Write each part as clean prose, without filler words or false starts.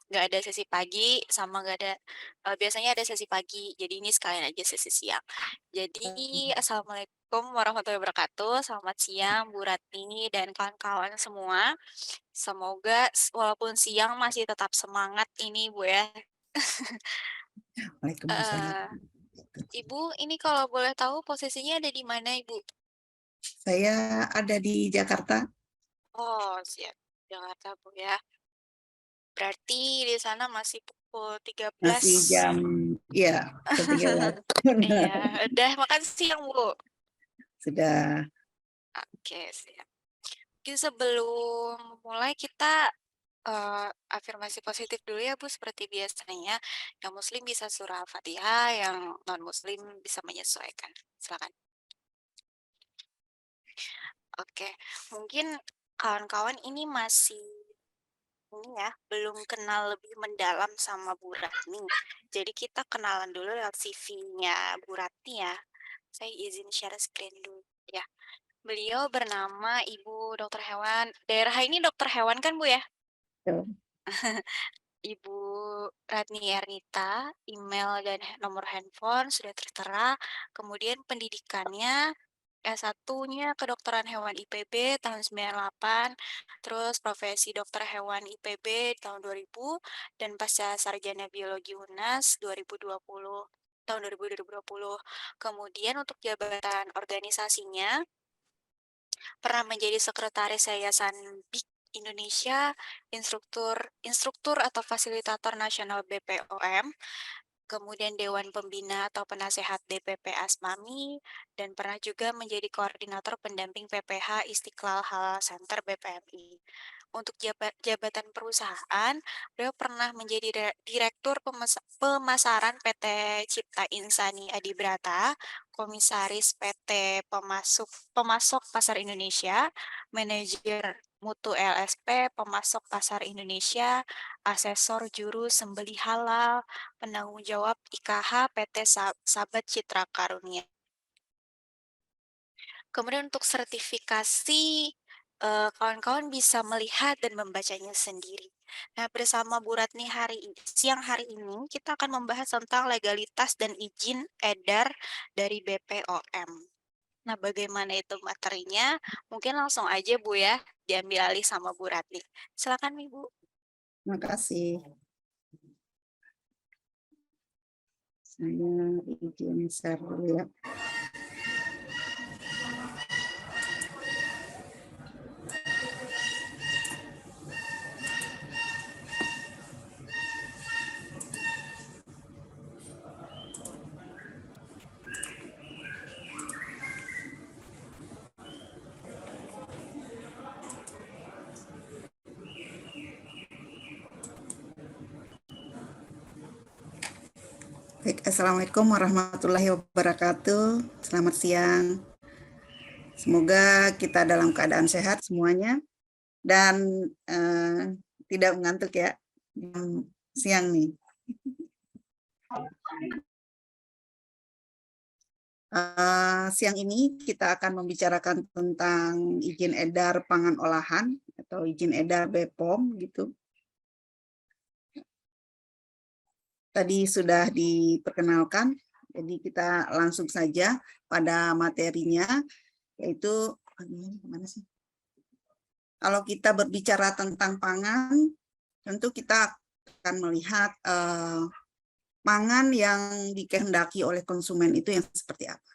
nggak ada sesi pagi sama nggak ada biasanya ada sesi pagi, jadi ini sekalian aja sesi siang. Jadi Assalamualaikum warahmatullahi wabarakatuh, selamat siang Bu Ratni dan kawan-kawan semua. Semoga walaupun siang masih tetap semangat ini Bu ya. Waalaikumsalam. Eee, Ibu ini kalau boleh tahu posisinya ada di mana Ibu? Saya ada di Jakarta, Oh siap, Jakarta Bu ya. Berarti di sana masih pukul 13. masih jam, ya, jam 3 Iya, udah makan siang Bu? Sudah. Oke siap. Mungkin sebelum mulai kita afirmasi positif dulu ya Bu, seperti biasanya. Yang muslim bisa surah Al-Fatihah, yang non-muslim bisa menyesuaikan. Silakan. Oke, mungkin kawan-kawan ini masih ini ya, belum kenal lebih mendalam sama Bu Ratni. Jadi kita kenalan dulu lewat CV-nya Bu Ratni ya. Saya izin share screen dulu ya. Beliau bernama Ibu Dokter Hewan. Daerah ini dokter hewan kan Bu ya? Ibu Ratni Ernita, email dan nomor handphone sudah tertera. Kemudian pendidikannya S1-nya kedokteran hewan IPB tahun 98, terus profesi dokter hewan IPB tahun 2000, dan pasca sarjana biologi UNAS 2020 tahun 2020. Kemudian untuk jabatan organisasinya pernah menjadi sekretaris Yayasan BIK Indonesia, instruktur atau fasilitator nasional BPOM, kemudian Dewan Pembina atau Penasehat DPP Asmami, dan pernah juga menjadi koordinator pendamping PPH Istiqlal Halal Center BPMI. Untuk jabatan perusahaan, beliau pernah menjadi Direktur Pemasaran PT Cipta Insani Adibrata, Komisaris PT Pemasok Pasar Indonesia, Manajer Mutu LSP, Pemasok Pasar Indonesia, Asesor Juru Sembeli Halal, Penanggung jawab IKH PT Sahabat Citra Karunia. Kemudian untuk sertifikasi, kawan-kawan bisa melihat dan membacanya sendiri. Nah, bersama Bu Ratni siang hari ini, kita akan membahas tentang legalitas dan izin edar dari BPOM. Nah, bagaimana itu materinya? Mungkin langsung aja Bu ya, diambil alih sama Bu Ratni. Silakan Ibu. Terima kasih. Saya izin share dulu ya. Baik, Assalamualaikum warahmatullahi wabarakatuh. Selamat siang. Semoga kita dalam keadaan sehat semuanya dan tidak mengantuk ya. Siang nih. Siang ini kita akan membicarakan tentang izin edar pangan olahan atau izin edar BPOM gitu. Tadi sudah diperkenalkan, jadi kita langsung saja pada materinya, yaitu gimana sih? Kalau kita berbicara tentang pangan, tentu kita akan melihat pangan yang dikehendaki oleh konsumen itu yang seperti apa.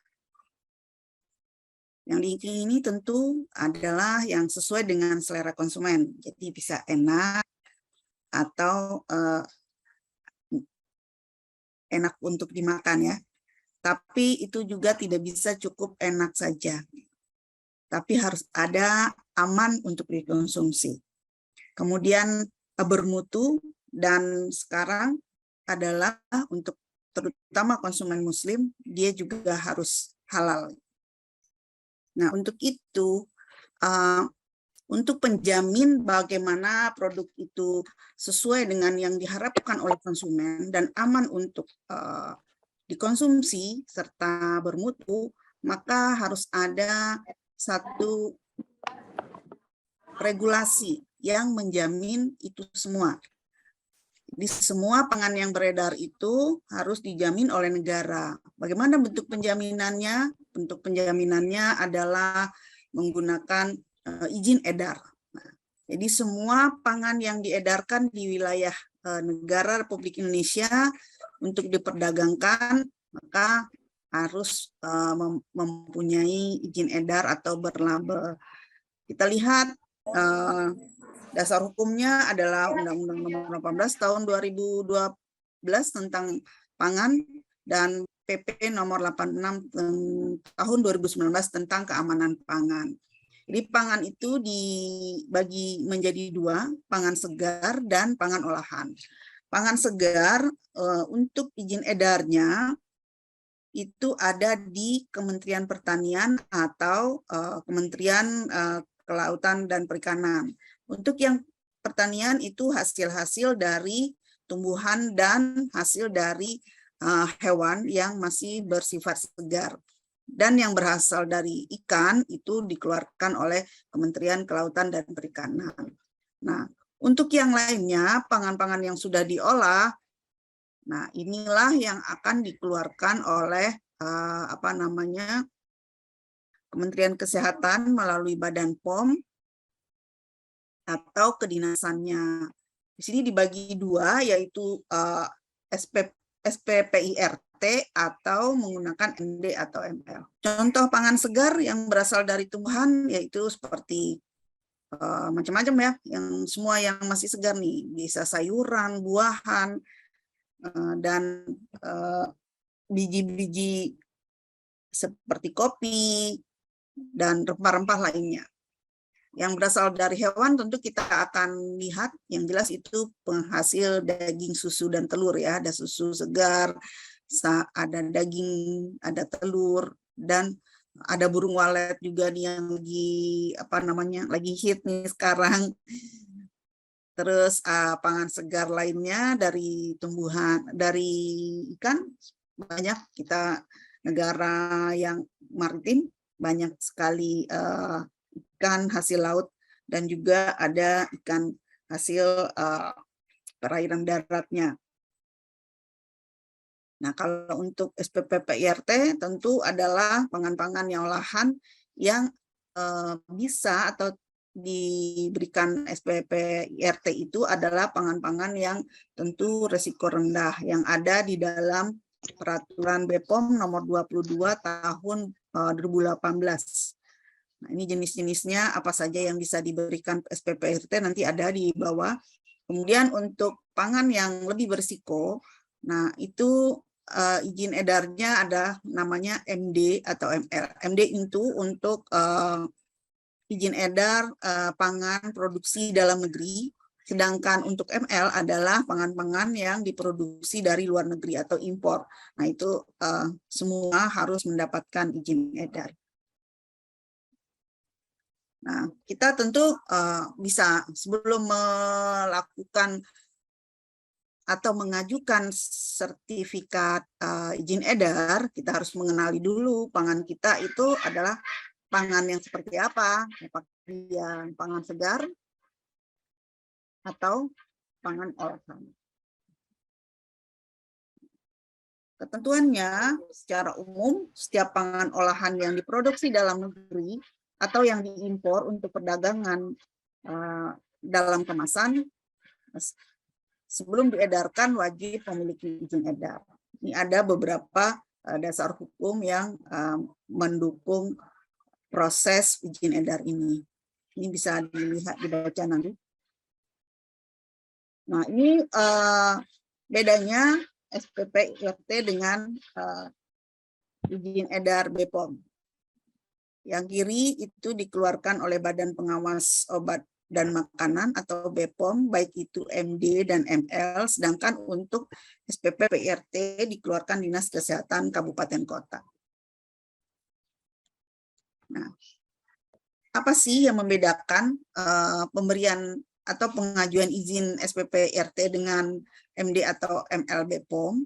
Yang diingini tentu adalah yang sesuai dengan selera konsumen, jadi bisa enak atau enak untuk dimakan ya. Tapi itu juga tidak bisa cukup enak saja. Tapi harus ada aman untuk dikonsumsi. Kemudian bermutu dan sekarang adalah untuk terutama konsumen muslim, dia juga harus halal. Nah, untuk itu untuk penjamin bagaimana produk itu sesuai dengan yang diharapkan oleh konsumen dan aman untuk dikonsumsi serta bermutu, maka harus ada satu regulasi yang menjamin itu semua. Jadi semua pangan yang beredar itu harus dijamin oleh negara. Bagaimana bentuk penjaminannya? Bentuk penjaminannya adalah menggunakan izin edar. Nah, jadi semua pangan yang diedarkan di wilayah negara Republik Indonesia untuk diperdagangkan, maka harus mempunyai izin edar atau berlabel. Kita lihat dasar hukumnya adalah Undang-Undang Nomor 18 Tahun 2012 tentang pangan dan PP Nomor 86 Tahun 2019 tentang keamanan pangan. Jadi pangan itu dibagi menjadi dua, pangan segar dan pangan olahan. Pangan segar untuk izin edarnya itu ada di Kementerian Pertanian atau Kementerian Kelautan dan Perikanan. Untuk yang pertanian itu hasil-hasil dari tumbuhan dan hasil dari hewan yang masih bersifat segar. Dan yang berasal dari ikan itu dikeluarkan oleh Kementerian Kelautan dan Perikanan. Nah, untuk yang lainnya, pangan-pangan yang sudah diolah, nah inilah yang akan dikeluarkan oleh Kementerian Kesehatan melalui Badan POM atau kedinasannya. Di sini dibagi dua, yaitu SPPIRT atau menggunakan MD atau ML. Contoh pangan segar yang berasal dari tumbuhan yaitu seperti macam-macam ya, yang semua yang masih segar nih, bisa sayuran, buahan, dan biji-biji seperti kopi dan rempah-rempah lainnya. Yang berasal dari hewan tentu kita akan lihat, yang jelas itu penghasil daging, susu, dan telur ya. Ada susu segar, ada daging, ada telur, dan ada burung walet juga nih yang lagi hit nih sekarang. Terus pangan segar lainnya dari tumbuhan, dari ikan, banyak kita negara yang maritim, banyak sekali ikan hasil laut, dan juga ada ikan hasil perairan daratnya. Nah, kalau untuk SPPPIRT tentu adalah pangan-pangan yang olahan yang bisa atau diberikan SPPIRT itu adalah pangan-pangan yang tentu resiko rendah yang ada di dalam Peraturan BPOM nomor 22 tahun 2018. Nah, ini jenis-jenisnya apa saja yang bisa diberikan SPPIRT nanti ada di bawah. Kemudian untuk pangan yang lebih berisiko, nah itu izin edarnya ada namanya MD atau ML. MD itu untuk izin edar pangan produksi dalam negeri, sedangkan untuk ML adalah pangan-pangan yang diproduksi dari luar negeri atau impor. Nah itu semua harus mendapatkan izin edar. Nah, kita tentu bisa sebelum melakukan atau mengajukan sertifikat izin edar, kita harus mengenali dulu pangan kita itu adalah pangan yang seperti apa, apakah dia pangan segar atau pangan olahan. Ketentuannya secara umum setiap pangan olahan yang diproduksi dalam negeri atau yang diimpor untuk perdagangan dalam kemasan sebelum diedarkan wajib memiliki izin edar. Ini ada beberapa dasar hukum yang mendukung proses izin edar ini. Ini bisa dilihat, dibaca nanti. Nah, ini bedanya SPPIRT dengan izin edar BPOM. Yang kiri itu dikeluarkan oleh Badan Pengawas Obat dan Makanan atau BPOM, baik itu MD dan ML, sedangkan untuk SPPIRT dikeluarkan Dinas Kesehatan Kabupaten Kota. Nah, apa sih yang membedakan pemberian atau pengajuan izin SPPIRT dengan MD atau ML BPOM?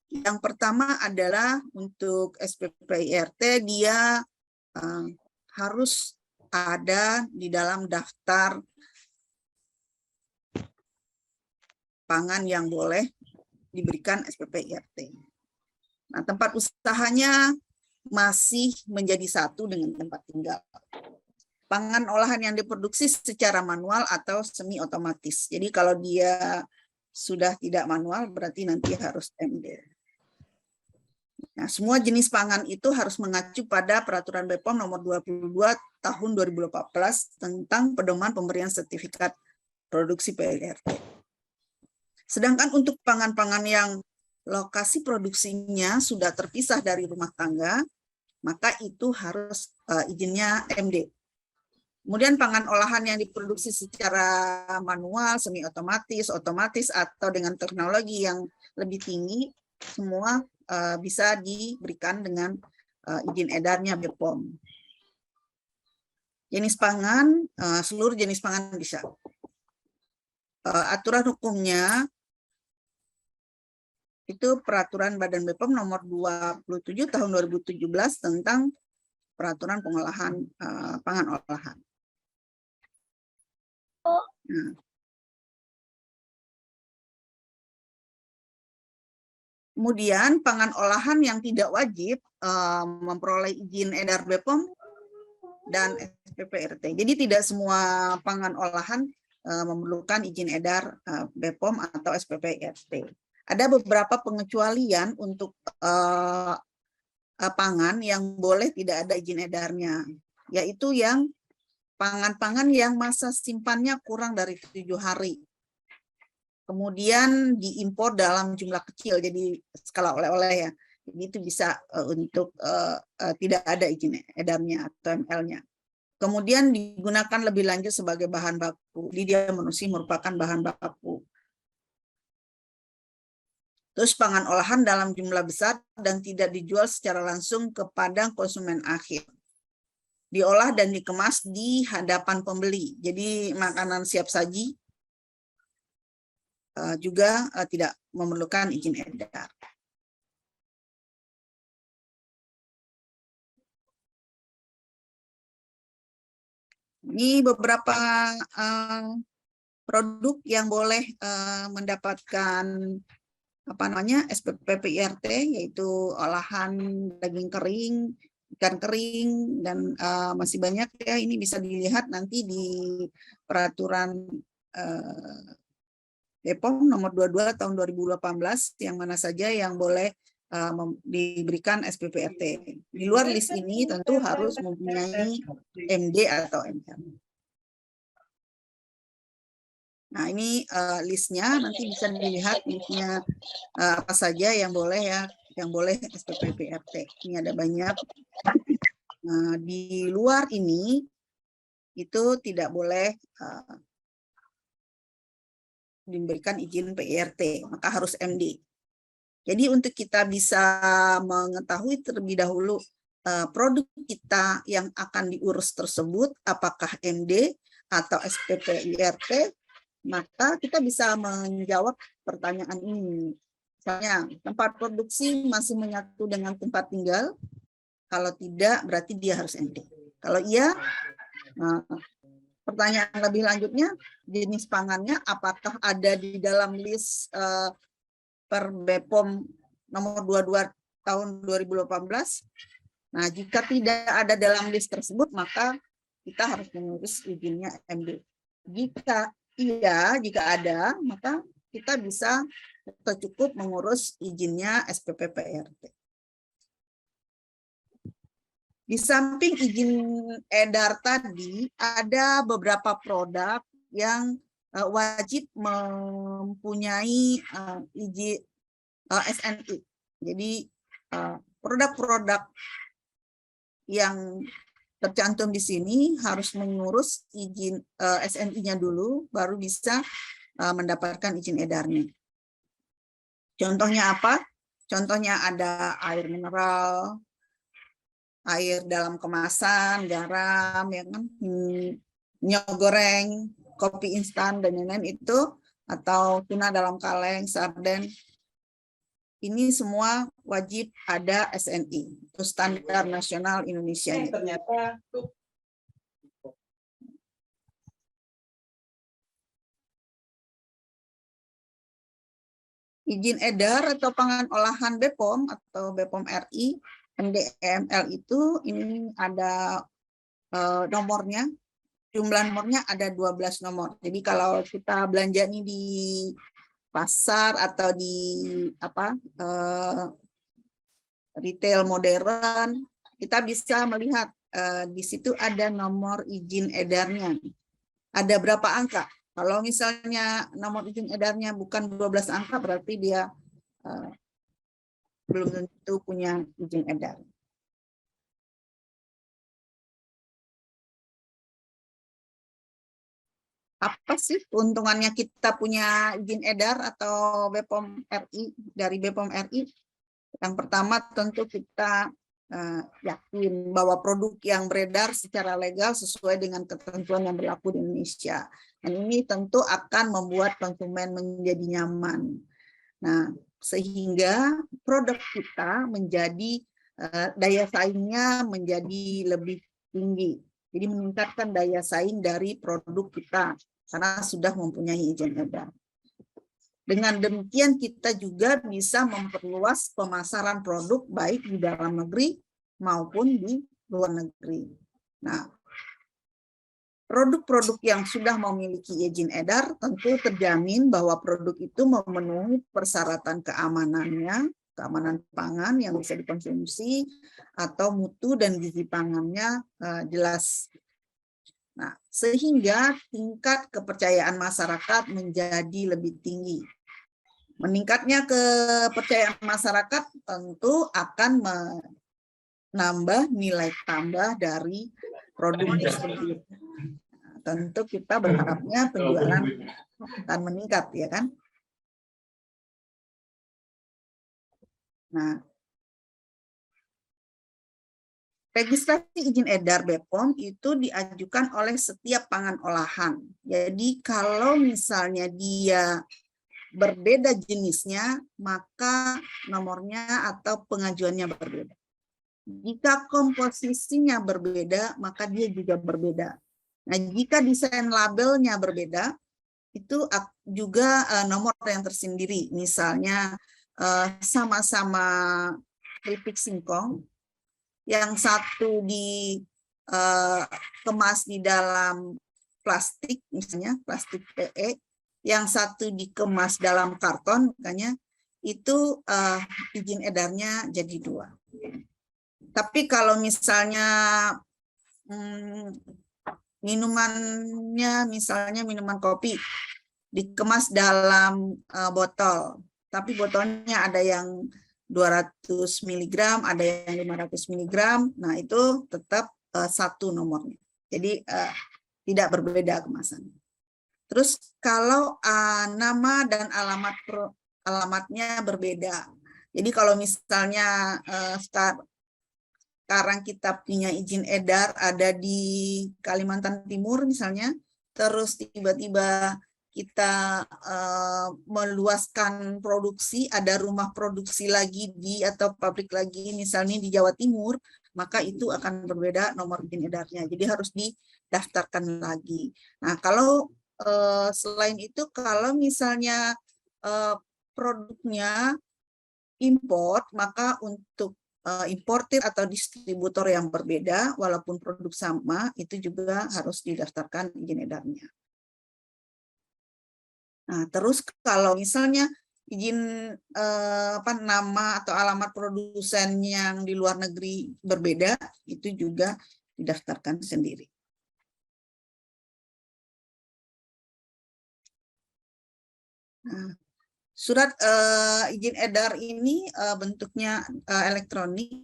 Yang pertama adalah untuk SPPIRT dia harus ada di dalam daftar pangan yang boleh diberikan SPP IRT. Nah, tempat usahanya masih menjadi satu dengan tempat tinggal. Pangan olahan yang diproduksi secara manual atau semi otomatis. Jadi kalau dia sudah tidak manual berarti nanti harus MD. Nah, semua jenis pangan itu harus mengacu pada Peraturan BPOM nomor 22 tahun 2014 tentang pedoman pemberian sertifikat produksi PIRT. Sedangkan untuk pangan-pangan yang lokasi produksinya sudah terpisah dari rumah tangga, maka itu harus izinnya MD. Kemudian pangan olahan yang diproduksi secara manual, semi otomatis, otomatis atau dengan teknologi yang lebih tinggi, semua bisa diberikan dengan izin edarnya BPOM. Jenis pangan, seluruh jenis pangan bisa. Aturan hukumnya itu Peraturan Badan BPOM nomor 27 tahun 2017 tentang peraturan pengolahan pangan olahan. Nah. Kemudian pangan olahan yang tidak wajib memperoleh izin edar BPOM dan SPP IRT. Jadi tidak semua pangan olahan memerlukan izin edar BPOM atau SPP IRT. Ada beberapa pengecualian untuk pangan yang boleh tidak ada izin edarnya, yaitu yang pangan-pangan yang masa simpannya kurang dari 7 hari. Kemudian diimpor dalam jumlah kecil, jadi skala oleh-oleh ya. Jadi itu bisa untuk tidak ada izin edarnya atau ML-nya. Kemudian digunakan lebih lanjut sebagai bahan baku. Jadi dia merupakan bahan baku. Terus pangan olahan dalam jumlah besar dan tidak dijual secara langsung kepada konsumen akhir. Diolah dan dikemas di hadapan pembeli. Jadi makanan siap saji juga tidak memerlukan izin edar. Ini beberapa produk yang boleh mendapatkan SPP PIRT, yaitu olahan daging kering, ikan kering, dan masih banyak ya. Ini bisa dilihat nanti di peraturan BPOM nomor 22 tahun 2018 yang mana saja yang boleh diberikan SPP IRT. Di luar list ini tentu harus mempunyai MD atau ML. Nah, ini listnya, nanti bisa dilihat listnya apa saja yang boleh ya, yang boleh SPP PIRT. Ini ada banyak. Nah, di luar ini itu tidak boleh diberikan izin PIRT, maka harus MD. Jadi untuk kita bisa mengetahui terlebih dahulu produk kita yang akan diurus tersebut, apakah MD atau SPP IRT, maka kita bisa menjawab pertanyaan ini. Misalnya, tempat produksi masih menyatu dengan tempat tinggal? Kalau tidak, berarti dia harus MD. Kalau iya, pertanyaan lebih lanjutnya, jenis pangannya apakah ada di dalam list per BPOM nomor 22 tahun 2018? Nah, jika tidak ada dalam list tersebut, maka kita harus mengurus izinnya MD. Jika iya, jika ada, maka kita bisa atau cukup mengurus izinnya SPP PIRT. Di samping izin edar tadi, ada beberapa produk yang wajib mempunyai izin SNI. Jadi produk-produk yang tercantum di sini harus mengurus izin SNI-nya dulu, baru bisa mendapatkan izin edarnya. Contohnya apa? Contohnya ada air mineral, air dalam kemasan, garam, ya kan, minyak goreng, kopi instan dan lain-lain itu, atau tuna dalam kaleng, sarden. Ini semua wajib ada SNI, itu standar nasional Indonesia. Ternyata izin edar atau pangan olahan BPOM atau BPOM RI, MDML itu ini ada nomornya, jumlah nomornya ada 12 nomor. Jadi kalau kita belanja ini di pasar atau di retail modern, kita bisa melihat di situ ada nomor izin edarnya. Ada berapa angka? Kalau misalnya nomor izin edarnya bukan 12 angka, berarti dia belum tentu punya izin edar. Apa sih keuntungannya kita punya izin edar atau BPOM RI dari BPOM RI? Yang pertama tentu kita yakin bahwa produk yang beredar secara legal sesuai dengan ketentuan yang berlaku di Indonesia. Dan ini tentu akan membuat konsumen menjadi nyaman. Nah, sehingga produk kita menjadi daya saingnya menjadi lebih tinggi. Jadi meningkatkan daya saing dari produk kita karena sudah mempunyai izin edar. Dengan demikian kita juga bisa memperluas pemasaran produk baik di dalam negeri maupun di luar negeri. Nah, produk-produk yang sudah memiliki izin edar tentu terjamin bahwa produk itu memenuhi persyaratan keamanannya, keamanan pangan yang bisa dikonsumsi, atau mutu dan gizi pangannya jelas. Nah, sehingga tingkat kepercayaan masyarakat menjadi lebih tinggi. Meningkatnya kepercayaan masyarakat tentu akan menambah nilai tambah dari produk tersebut. Tentu kita berharapnya penjualan akan meningkat, ya kan? Nah, registrasi izin edar BPOM itu diajukan oleh setiap pangan olahan. Jadi kalau misalnya dia berbeda jenisnya, maka nomornya atau pengajuannya berbeda. Jika komposisinya berbeda, maka dia juga berbeda. Nah, jika desain labelnya berbeda, itu juga nomor yang tersendiri. Misalnya sama-sama keripik singkong, yang satu dikemas di dalam plastik, misalnya plastik PE, yang satu dikemas dalam karton, makanya itu izin edarnya jadi 2. Tapi kalau misalnya minumannya, misalnya minuman kopi, dikemas dalam botol, tapi botolnya ada yang 200 mg, ada yang 500 mg, nah itu tetap satu nomornya. Jadi tidak berbeda kemasannya. Terus kalau nama dan alamatnya berbeda. Jadi kalau misalnya sekarang kita punya izin edar ada di Kalimantan Timur misalnya, terus tiba-tiba kita meluaskan produksi, ada rumah produksi lagi atau pabrik lagi misalnya di Jawa Timur, maka itu akan berbeda nomor izin edarnya. Jadi harus didaftarkan lagi. Nah, kalau selain itu, kalau misalnya produknya import, maka untuk importir atau distributor yang berbeda, walaupun produk sama, itu juga harus didaftarkan izin edarnya. Nah, terus kalau misalnya izin nama atau alamat produsen yang di luar negeri berbeda, itu juga didaftarkan sendiri. Nah, surat izin edar ini bentuknya elektronik,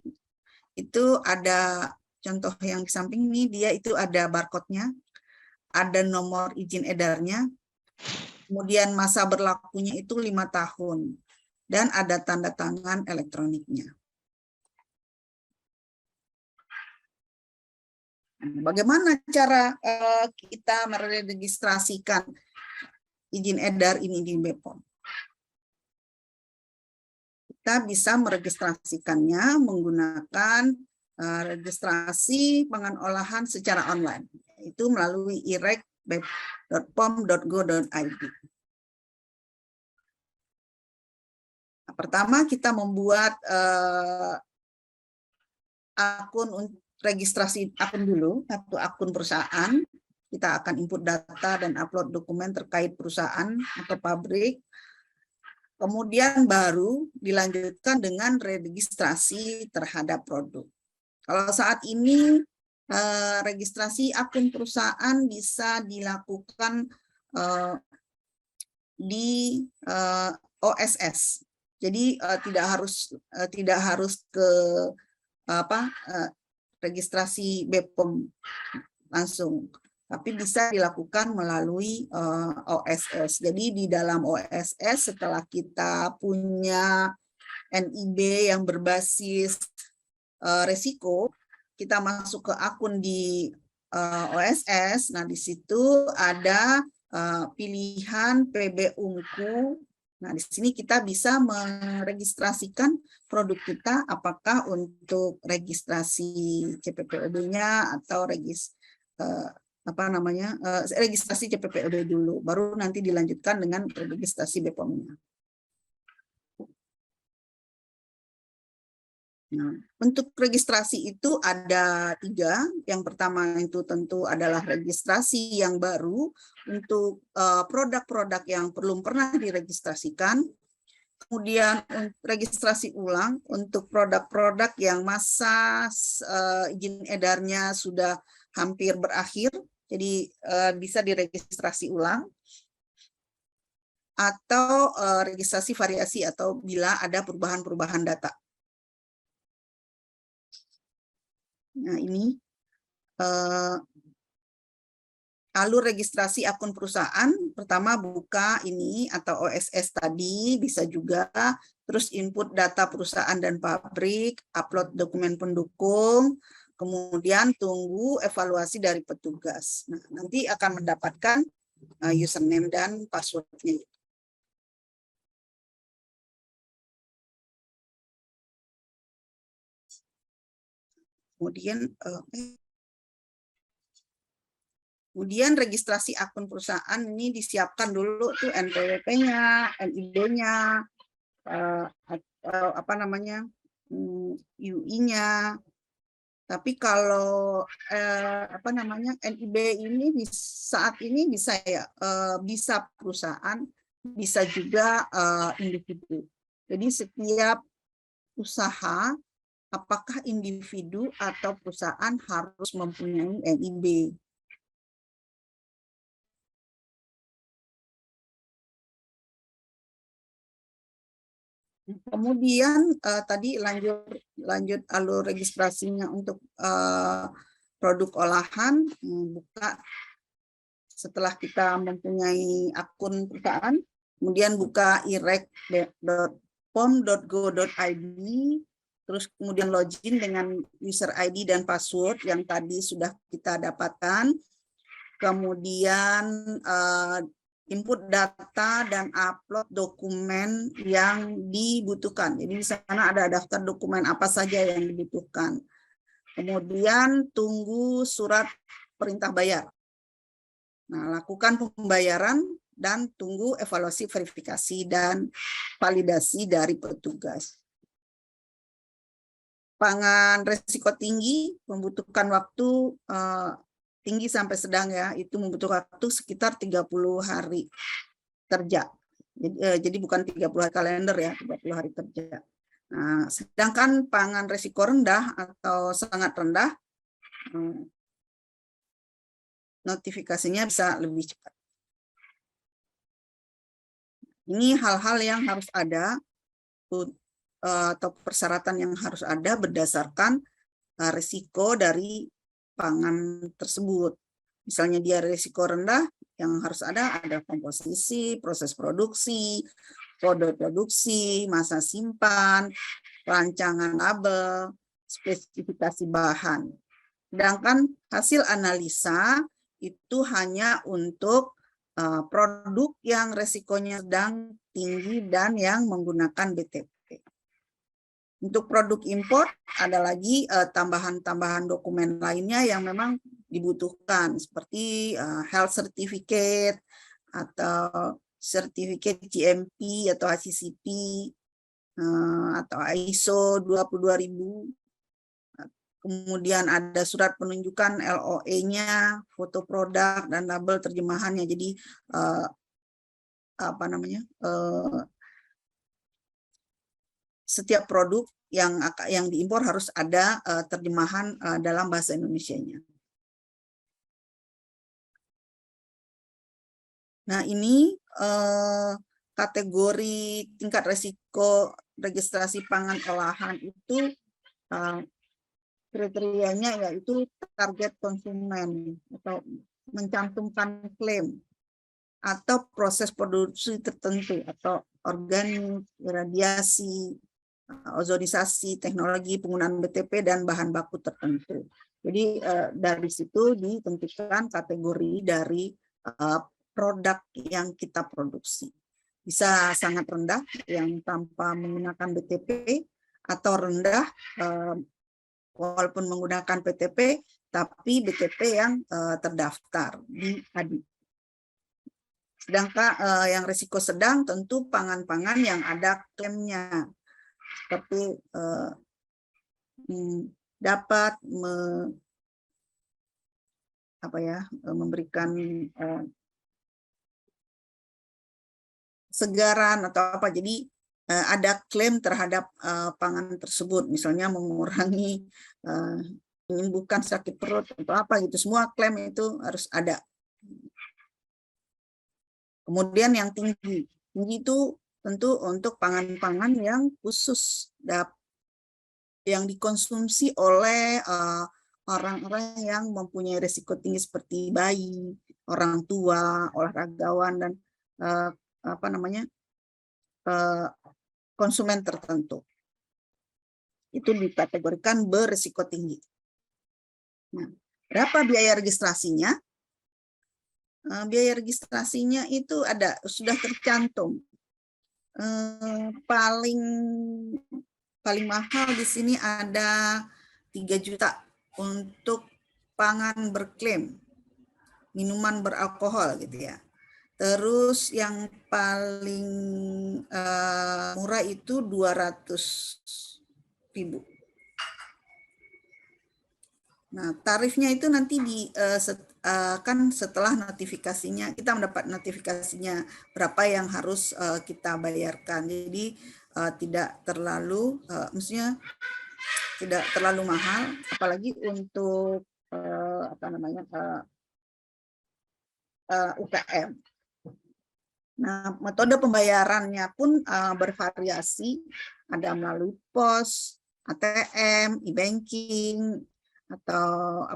itu ada contoh yang di samping ini, dia itu ada barcode-nya, ada nomor izin edarnya, kemudian masa berlakunya itu 5 tahun, dan ada tanda tangan elektroniknya. Bagaimana cara kita meregistrasikan izin edar ini di BPOM? Kita bisa meregistrasikannya menggunakan registrasi pangan olahan secara online, itu melalui irec.pom.go.id. pertama kita membuat registrasi akun dulu, satu akun perusahaan. Kita akan input data dan upload dokumen terkait perusahaan atau pabrik. Kemudian baru dilanjutkan dengan registrasi terhadap produk. Kalau saat ini registrasi akun perusahaan bisa dilakukan di OSS. Jadi tidak harus ke registrasi BPOM langsung, tapi bisa dilakukan melalui OSS. Jadi di dalam OSS setelah kita punya NIB yang berbasis resiko, kita masuk ke akun di OSS. Nah, di situ ada pilihan PB Unku. Nah, di sini kita bisa meregistrasikan produk kita apakah untuk registrasi CPPOB-nya atau registrasi CPPOB dulu, baru nanti dilanjutkan dengan registrasi BPOM-nya. Nah, untuk registrasi itu ada 3. Yang pertama itu tentu adalah registrasi yang baru untuk produk-produk yang belum pernah diregistrasikan. Kemudian registrasi ulang untuk produk-produk yang masa izin edarnya sudah hampir berakhir, jadi bisa diregistrasi ulang. Atau registrasi variasi atau bila ada perubahan-perubahan data. Nah, ini alur registrasi akun perusahaan. Pertama buka ini atau OSS tadi, bisa juga terus input data perusahaan dan pabrik, upload dokumen pendukung, kemudian tunggu evaluasi dari petugas. Nah, nanti akan mendapatkan username dan password-nya. Kemudian registrasi akun perusahaan ini disiapkan dulu tuh NPWP-nya, NIB-nya, UI-nya. Tapi kalau NIB ini saat ini bisa ya bisa perusahaan, bisa juga individu. Jadi setiap usaha, apakah individu atau perusahaan harus mempunyai NIB. Kemudian tadi lanjut alur registrasinya untuk produk olahan, buka setelah kita mempunyai akun perusahaan, kemudian buka irec.pom.go.id, terus kemudian login dengan user ID dan password yang tadi sudah kita dapatkan, kemudian input data dan upload dokumen yang dibutuhkan. Jadi di sana ada daftar dokumen apa saja yang dibutuhkan. Kemudian tunggu surat perintah bayar. Nah, lakukan pembayaran dan tunggu evaluasi verifikasi dan validasi dari petugas. Pangan resiko tinggi membutuhkan waktu tinggi sampai sedang ya, itu membutuhkan waktu sekitar 30 hari kerja. Jadi bukan 30 hari kalender ya, 30 hari kerja. Nah, sedangkan pangan resiko rendah atau sangat rendah, notifikasinya bisa lebih cepat. Ini hal-hal yang harus ada atau persyaratan yang harus ada berdasarkan risiko dari pangan tersebut. Misalnya dia risiko rendah, yang harus ada komposisi, proses produksi, kode produksi, masa simpan, rancangan label, spesifikasi bahan. Sedangkan hasil analisa itu hanya untuk produk yang resikonya sedang tinggi dan yang menggunakan BTP. Untuk produk impor ada lagi tambahan-tambahan dokumen lainnya yang memang dibutuhkan seperti health certificate atau certificate GMP atau HACCP. atau ISO 22000. Kemudian ada surat penunjukan LOE-nya, foto produk, dan label terjemahannya. Jadi apa namanya, setiap produk yang diimpor harus ada terjemahan dalam bahasa Indonesianya. Nah, ini kategori tingkat resiko registrasi pangan olahan itu kriterianya yaitu target konsumen atau mencantumkan klaim atau proses produksi tertentu atau organik, radiasi, ozonisasi, teknologi penggunaan BTP dan bahan baku tertentu. Jadi dari situ ditentukan kategori dari produk yang kita produksi. Bisa sangat rendah yang tanpa menggunakan BTP atau rendah walaupun menggunakan PTP tapi BTP yang terdaftar di ADI. Sedangkan yang risiko sedang tentu pangan-pangan yang ada klaimnya, seperti dapat memberikan segaran atau apa. Jadi ada klaim terhadap pangan tersebut, misalnya mengurangi, menyembuhkan sakit perut atau apa gitu. Semua klaim itu harus ada. Kemudian yang tinggi itu tentu untuk pangan-pangan yang khusus yang dikonsumsi oleh orang-orang yang mempunyai risiko tinggi seperti bayi, orang tua, olahragawan, dan konsumen tertentu. Itu dikategorikan berisiko tinggi. Nah, berapa biaya registrasinya? Biaya registrasinya itu sudah tercantum. Paling mahal di sini ada 3 juta untuk pangan berklaim, minuman beralkohol gitu ya. Terus yang paling murah itu 200.000. Nah, tarifnya itu nanti kan setelah notifikasinya, kita mendapat notifikasinya berapa yang harus kita bayarkan. Jadi tidak terlalu, maksudnya tidak terlalu mahal, apalagi untuk UKM. Nah, metode pembayarannya pun bervariasi, ada melalui pos, ATM, e-banking, atau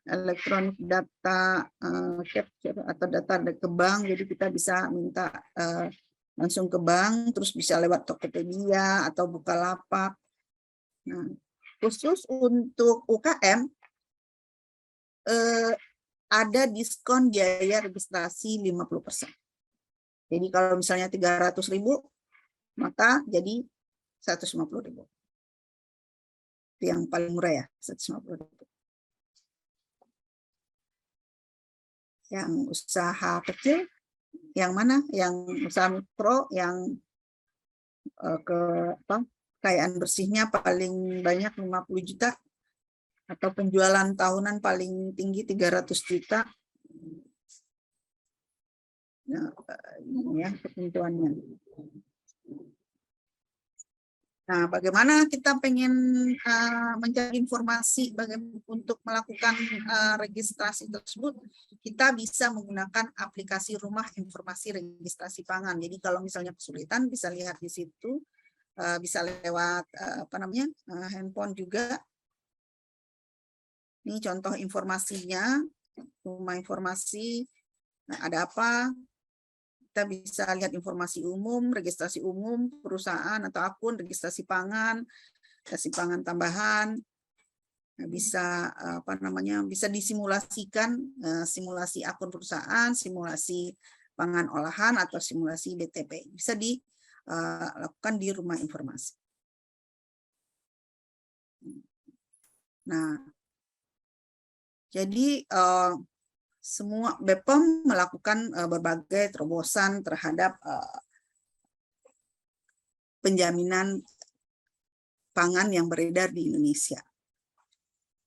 elektronik data capture atau data ke bank. Jadi kita bisa minta langsung ke bank, terus bisa lewat Tokopedia atau Bukalapak. Nah, khusus untuk UKM ada diskon biaya registrasi 50%. Jadi kalau misalnya 300.000, maka jadi 150.000. Itu yang paling murah ya, 150.000. Yang usaha kecil, yang mana? Yang usaha mikro, yang kekayaan bersihnya paling banyak 50 juta, atau penjualan tahunan paling tinggi 300 juta. Nah, ini ya ketentuannya. Nah, bagaimana kita pengen mencari informasi untuk melakukan registrasi tersebut? Kita bisa menggunakan aplikasi Rumah Informasi Registrasi Pangan. Jadi kalau misalnya kesulitan bisa lihat di situ, bisa lewat handphone juga. Ini contoh informasinya, Rumah Informasi. Nah, ada apa? Kita bisa lihat informasi umum, registrasi umum, perusahaan atau akun, registrasi pangan tambahan. Bisa bisa disimulasikan, simulasi akun perusahaan, simulasi pangan olahan atau simulasi BTP. Bisa dilakukan di Rumah Informasi. Nah, jadi semua BPOM melakukan berbagai terobosan terhadap penjaminan pangan yang beredar di Indonesia.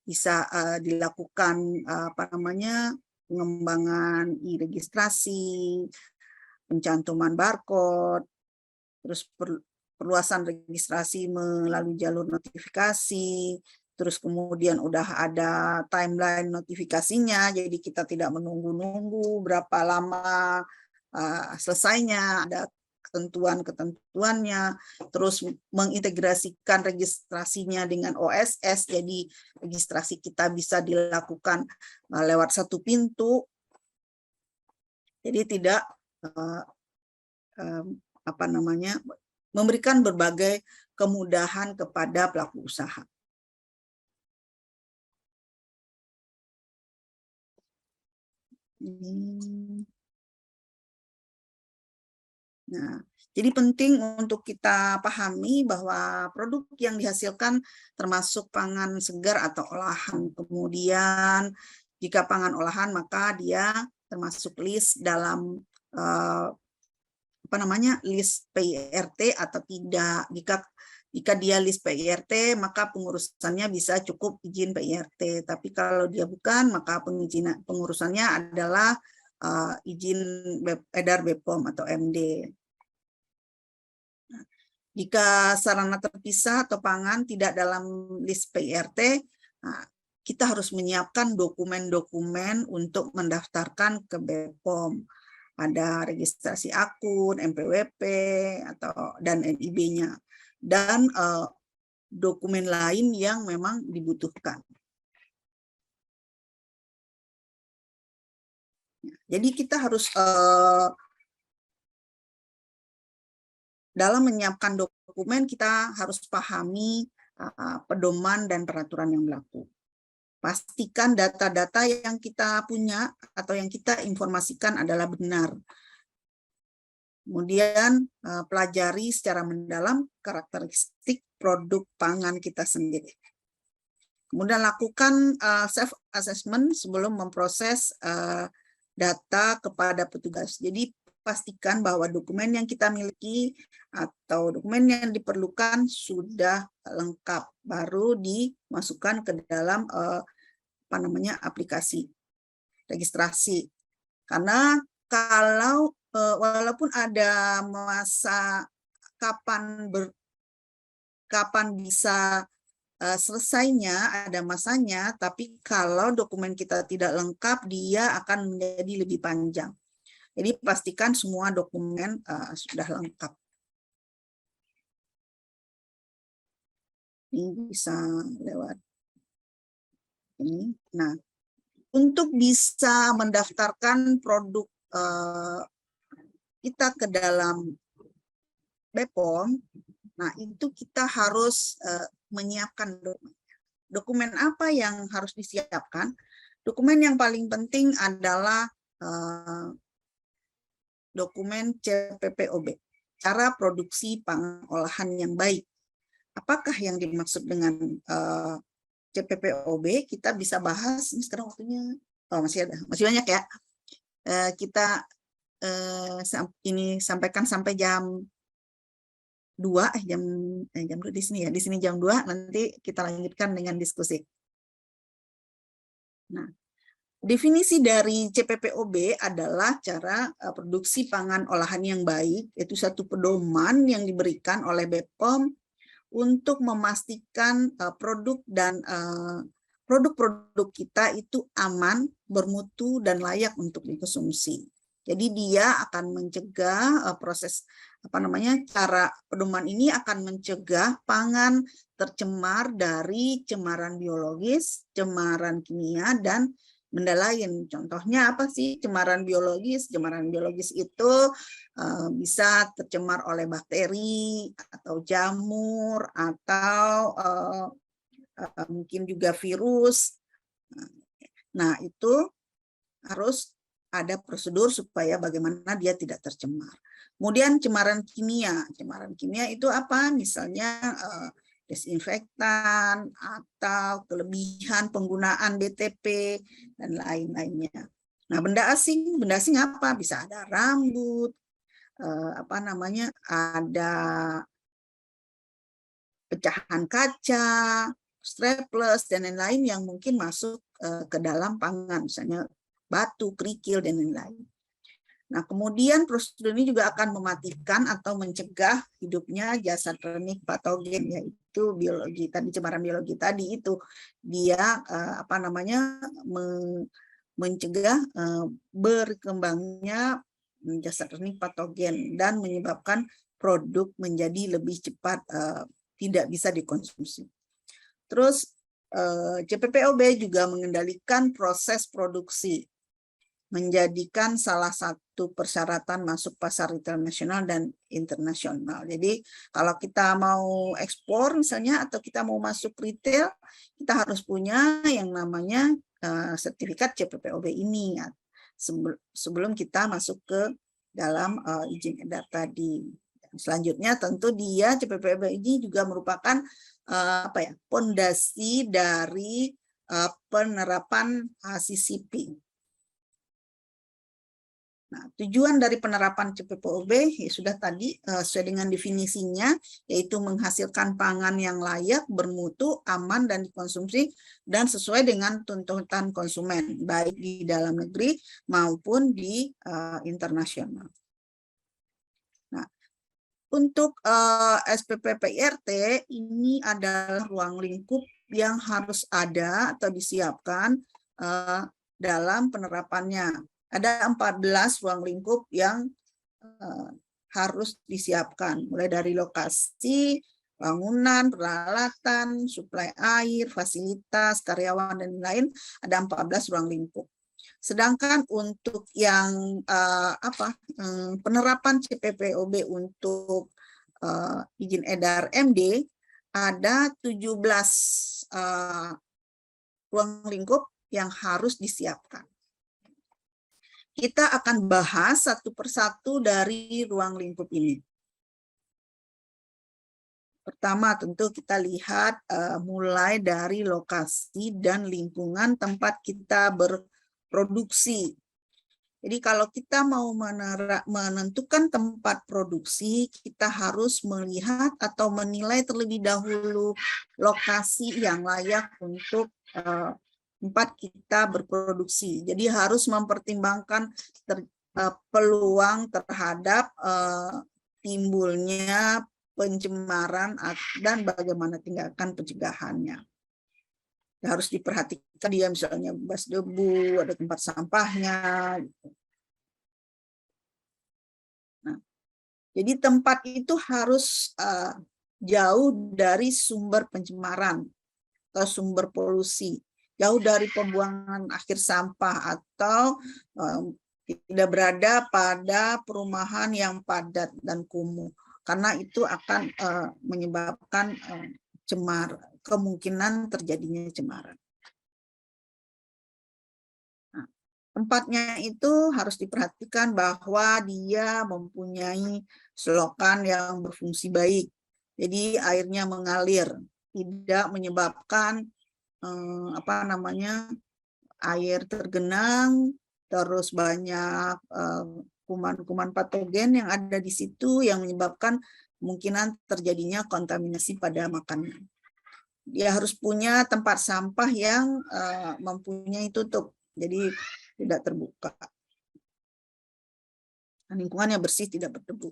Bisa dilakukan pengembangan e-registrasi, pencantuman barcode, terus perluasan registrasi melalui jalur notifikasi, terus kemudian udah ada timeline notifikasinya, jadi kita tidak menunggu-nunggu berapa lama selesainya, ada ketentuan-ketentuannya, terus mengintegrasikan registrasinya dengan OSS, jadi registrasi kita bisa dilakukan lewat satu pintu, jadi tidak memberikan berbagai kemudahan kepada pelaku usaha. Nah, jadi penting untuk kita pahami bahwa produk yang dihasilkan termasuk pangan segar atau olahan. Kemudian jika pangan olahan maka dia termasuk list dalam list PIRT atau tidak. Jika dia list PIRT maka pengurusannya bisa cukup izin PIRT. Tapi kalau dia bukan maka pengurusannya adalah izin edar BPOM atau MD. Jika sarana terpisah atau pangan tidak dalam list PIRT, kita harus menyiapkan dokumen-dokumen untuk mendaftarkan ke BPOM. Ada registrasi akun, MPWP, dan NIB-nya. Dan dokumen lain yang memang dibutuhkan. Jadi kita harus dalam menyiapkan dokumen kita harus pahami pedoman dan peraturan yang berlaku. Pastikan data-data yang kita punya atau yang kita informasikan adalah benar. Kemudian pelajari secara mendalam karakteristik produk pangan kita sendiri. Kemudian lakukan self-assessment sebelum memproses data kepada petugas. Jadi pastikan bahwa dokumen yang kita miliki atau dokumen yang diperlukan sudah lengkap, baru dimasukkan ke dalam aplikasi registrasi. Karena kalau walaupun ada masa kapan bisa selesainya, ada masanya, tapi kalau dokumen kita tidak lengkap, dia akan menjadi lebih panjang. Jadi pastikan semua dokumen sudah lengkap. Ini bisa lewat ini. Nah, untuk bisa mendaftarkan produk kita ke dalam BPOM, nah itu kita harus menyiapkan dokumen. Dokumen apa yang harus disiapkan? Dokumen yang paling penting adalah dokumen CPPOB, cara produksi pangan olahan yang baik. Apakah yang dimaksud dengan CPPOB? Kita bisa bahas, ini sekarang waktunya, masih banyak ya. Kita ini sampaikan sampai jam 2, jam 2 di sini ya, di sini jam 2, nanti kita lanjutkan dengan diskusi. Nah, definisi dari CPPOB adalah cara produksi pangan olahan yang baik, yaitu satu pedoman yang diberikan oleh BPOM untuk memastikan produk dan produk-produk kita itu aman, bermutu, dan layak untuk dikonsumsi. Jadi dia akan mencegah cara pedoman ini akan mencegah pangan tercemar dari cemaran biologis, cemaran kimia, dan benda lain. Contohnya apa sih cemaran biologis? Cemaran biologis itu bisa tercemar oleh bakteri atau jamur atau mungkin juga virus. Nah, itu harus ada prosedur supaya bagaimana dia tidak tercemar. Kemudian cemaran kimia. Cemaran kimia itu apa? Misalnya desinfektan atau kelebihan penggunaan BTP dan lain-lainnya. Nah, benda asing apa? Bisa ada rambut, ada pecahan kaca, strapless, dan lain-lain yang mungkin masuk ke dalam pangan, misalnya batu, kerikil, dan lain-lain. Nah, kemudian prosedur ini juga akan mematikan atau mencegah hidupnya jasad kronik patogen, yaitu biologi tadi, pencemaran biologi tadi itu dia mencegah berkembangnya jasad kronik patogen dan menyebabkan produk menjadi lebih cepat tidak bisa dikonsumsi. Terus CPPOB juga mengendalikan proses produksi, menjadikan salah satu persyaratan masuk pasar retail nasional dan internasional. Jadi kalau kita mau ekspor misalnya atau kita mau masuk retail, kita harus punya yang namanya sertifikat CPPOB ini ya, sebelum kita masuk ke dalam izin edar tadi. Selanjutnya tentu dia CPPOB ini juga merupakan pondasi dari penerapan CCP. Nah, tujuan dari penerapan CPPOB ya sudah tadi sesuai dengan definisinya, yaitu menghasilkan pangan yang layak, bermutu, aman, dan dikonsumsi, dan sesuai dengan tuntutan konsumen, baik di dalam negeri maupun di internasional. Nah, untuk SPP PIRT ini adalah ruang lingkup yang harus ada atau disiapkan dalam penerapannya. Ada 14 ruang lingkup yang harus disiapkan, mulai dari lokasi, bangunan, peralatan, suplai air, fasilitas, karyawan, dan lain, ada 14 ruang lingkup. Sedangkan untuk yang penerapan CPPOB untuk izin edar MD, ada 17 ruang lingkup yang harus disiapkan. Kita akan bahas satu persatu dari ruang lingkup ini. Pertama, tentu kita lihat mulai dari lokasi dan lingkungan tempat kita berproduksi. Jadi kalau kita mau menentukan tempat produksi, kita harus melihat atau menilai terlebih dahulu lokasi yang layak untuk tempat kita berproduksi. Jadi harus mempertimbangkan peluang terhadap timbulnya pencemaran dan bagaimana tindakan pencegahannya. Harus diperhatikan dia misalnya bebas debu, ada tempat sampahnya. Nah, jadi tempat itu harus jauh dari sumber pencemaran atau sumber polusi, jauh dari pembuangan akhir sampah atau tidak berada pada perumahan yang padat dan kumuh, karena itu akan menyebabkan kemungkinan terjadinya cemaran. Nah, tempatnya itu harus diperhatikan bahwa dia mempunyai selokan yang berfungsi baik, jadi airnya mengalir, tidak menyebabkan air tergenang, terus banyak kuman-kuman patogen yang ada di situ yang menyebabkan kemungkinan terjadinya kontaminasi pada makanan. Dia harus punya tempat sampah yang mempunyai tutup, jadi tidak terbuka. Lingkungannya bersih, tidak berdebu.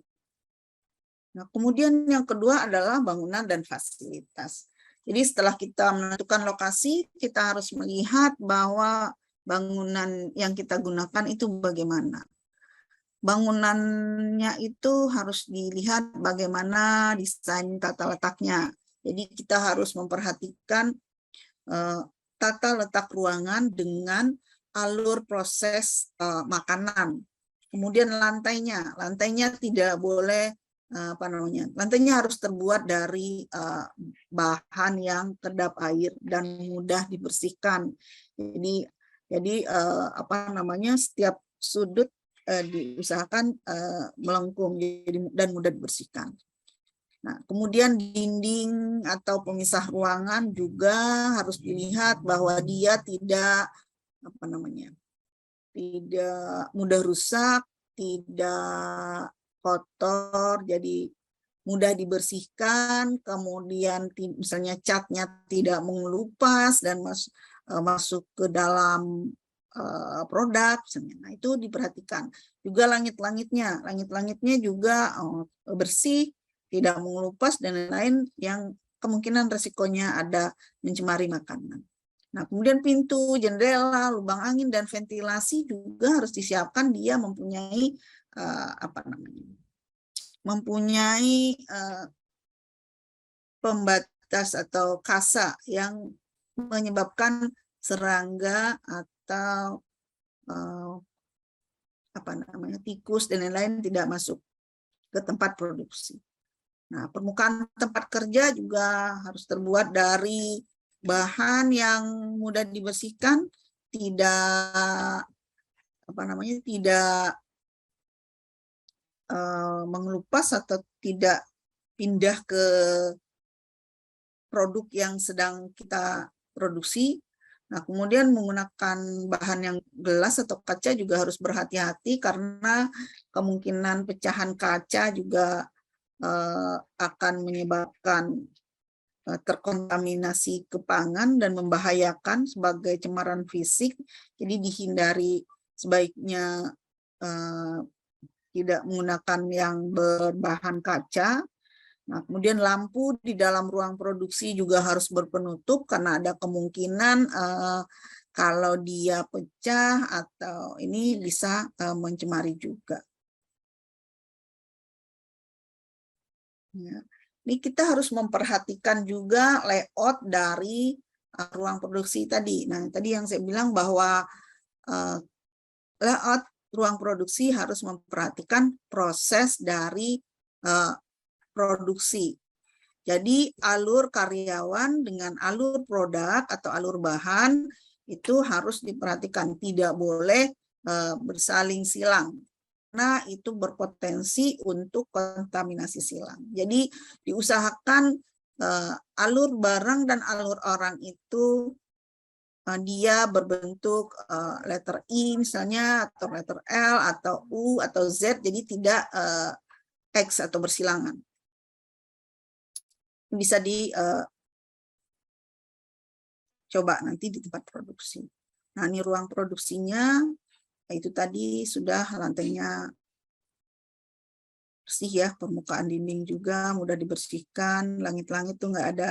Nah, kemudian yang kedua adalah bangunan dan fasilitas. Jadi setelah kita menentukan lokasi, kita harus melihat bahwa bangunan yang kita gunakan itu bagaimana. Bangunannya itu harus dilihat bagaimana desain tata letaknya. Jadi kita harus memperhatikan tata letak ruangan dengan alur proses makanan. Kemudian lantainya tidak boleh lantainya harus terbuat dari bahan yang kedap air dan mudah dibersihkan. Jadi setiap sudut diusahakan melengkung dan mudah dibersihkan. Nah, kemudian dinding atau pemisah ruangan juga harus dilihat bahwa dia tidak tidak mudah rusak, tidak kotor, jadi mudah dibersihkan, kemudian misalnya catnya tidak mengelupas dan masuk ke dalam produk, misalnya. Nah, itu diperhatikan. Juga langit-langitnya juga bersih, tidak mengelupas dan lain-lain yang kemungkinan resikonya ada mencemari makanan. Nah, kemudian pintu, jendela, lubang angin dan ventilasi juga harus disiapkan. Dia mempunyai mempunyai pembatas atau kasa yang menyebabkan serangga atau tikus dan lain-lain tidak masuk ke tempat produksi. Nah, permukaan tempat kerja juga harus terbuat dari bahan yang mudah dibersihkan, tidak tidak mengelupas atau tidak pindah ke produk yang sedang kita produksi. Nah, kemudian menggunakan bahan yang gelas atau kaca juga harus berhati-hati karena kemungkinan pecahan kaca juga akan menyebabkan terkontaminasi ke pangan dan membahayakan sebagai cemaran fisik. Jadi dihindari, sebaiknya tidak menggunakan yang berbahan kaca. Nah, kemudian lampu di dalam ruang produksi juga harus berpenutup karena ada kemungkinan kalau dia pecah atau ini bisa mencemari juga. Ya. Ini kita harus memperhatikan juga layout dari ruang produksi tadi. Nah, tadi yang saya bilang bahwa layout ruang produksi harus memperhatikan proses dari produksi. Jadi alur karyawan dengan alur produk atau alur bahan itu harus diperhatikan, tidak boleh bersaling silang. Karena itu berpotensi untuk kontaminasi silang. Jadi diusahakan alur barang dan alur orang itu dia berbentuk letter I misalnya, atau letter L, atau U, atau Z, jadi tidak X atau bersilangan. Bisa dicoba nanti di tempat produksi. Nah, ini ruang produksinya, itu tadi sudah lantainya bersih ya, permukaan dinding juga mudah dibersihkan, langit-langit tuh nggak ada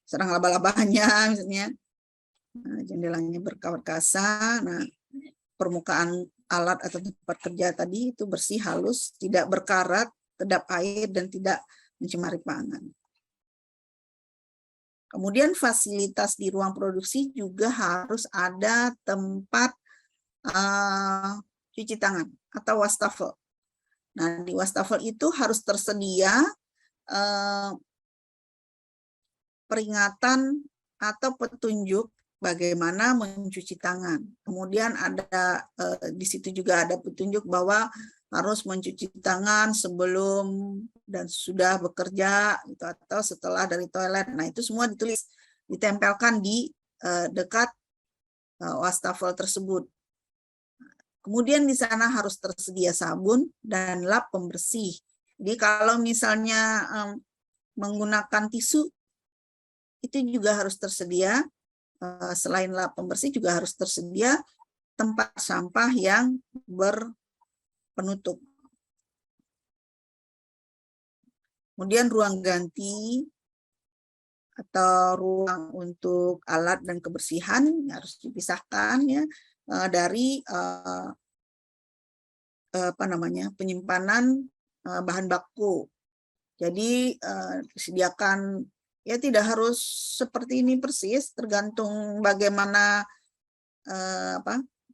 serang laba-labanya misalnya. Nah, jendelanya berkawat kasa. Nah, permukaan alat atau tempat kerja tadi itu bersih, halus, tidak berkarat, kedap air, dan tidak mencemari pangan. Kemudian fasilitas di ruang produksi juga harus ada tempat cuci tangan atau wastafel. Nah, di wastafel itu harus tersedia peringatan atau petunjuk bagaimana mencuci tangan. Kemudian ada di situ juga ada petunjuk bahwa harus mencuci tangan sebelum dan sudah bekerja gitu, atau setelah dari toilet. Nah, itu semua ditulis, ditempelkan di dekat wastafel tersebut. Kemudian di sana harus tersedia sabun dan lap pembersih. Jadi kalau misalnya menggunakan tisu, itu juga harus tersedia. Selain lap pembersih juga harus tersedia tempat sampah yang berpenutup. Kemudian ruang ganti atau ruang untuk alat dan kebersihan harus dipisahkan ya dari penyimpanan bahan baku. Jadi disediakan ya, tidak harus seperti ini persis, tergantung bagaimana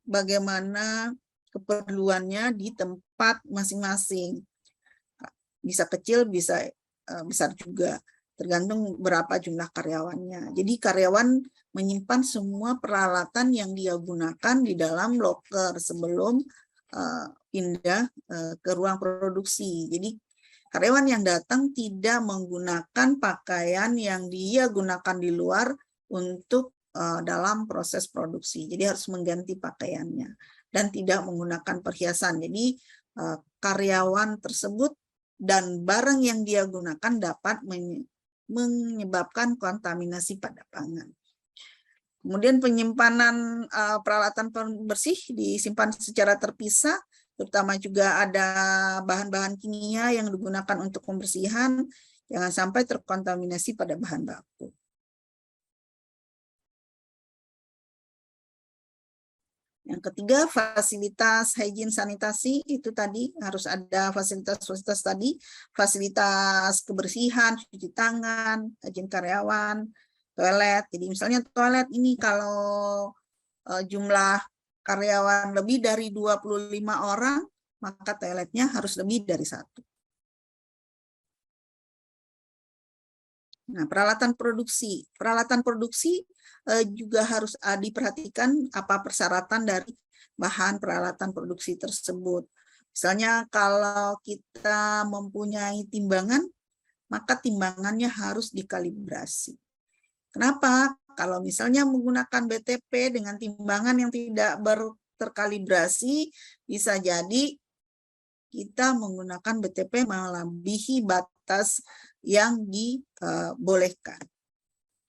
bagaimana keperluannya di tempat masing-masing. Bisa kecil, bisa besar juga, tergantung berapa jumlah karyawannya. Jadi karyawan menyimpan semua peralatan yang dia gunakan di dalam loker sebelum pindah ke ruang produksi. Jadi karyawan yang datang tidak menggunakan pakaian yang dia gunakan di luar untuk dalam proses produksi. Jadi harus mengganti pakaiannya dan tidak menggunakan perhiasan. Jadi karyawan tersebut dan barang yang dia gunakan dapat menyebabkan kontaminasi pada pangan. Kemudian penyimpanan peralatan pembersih disimpan secara terpisah, terutama juga ada bahan-bahan kimia yang digunakan untuk pembersihan, jangan sampai terkontaminasi pada bahan baku. Yang ketiga, fasilitas hygiene sanitasi, itu tadi harus ada fasilitas-fasilitas tadi, fasilitas kebersihan, cuci tangan, hygiene karyawan, toilet. Jadi misalnya toilet ini kalau jumlah karyawan lebih dari 25 orang, maka toiletnya harus lebih dari 1. Nah, peralatan produksi. Peralatan produksi juga harus diperhatikan apa persyaratan dari bahan peralatan produksi tersebut. Misalnya kalau kita mempunyai timbangan, maka timbangannya harus dikalibrasi. Kenapa? Kalau misalnya menggunakan BTP dengan timbangan yang tidak terkalibrasi, bisa jadi kita menggunakan BTP melebihi batas yang dibolehkan.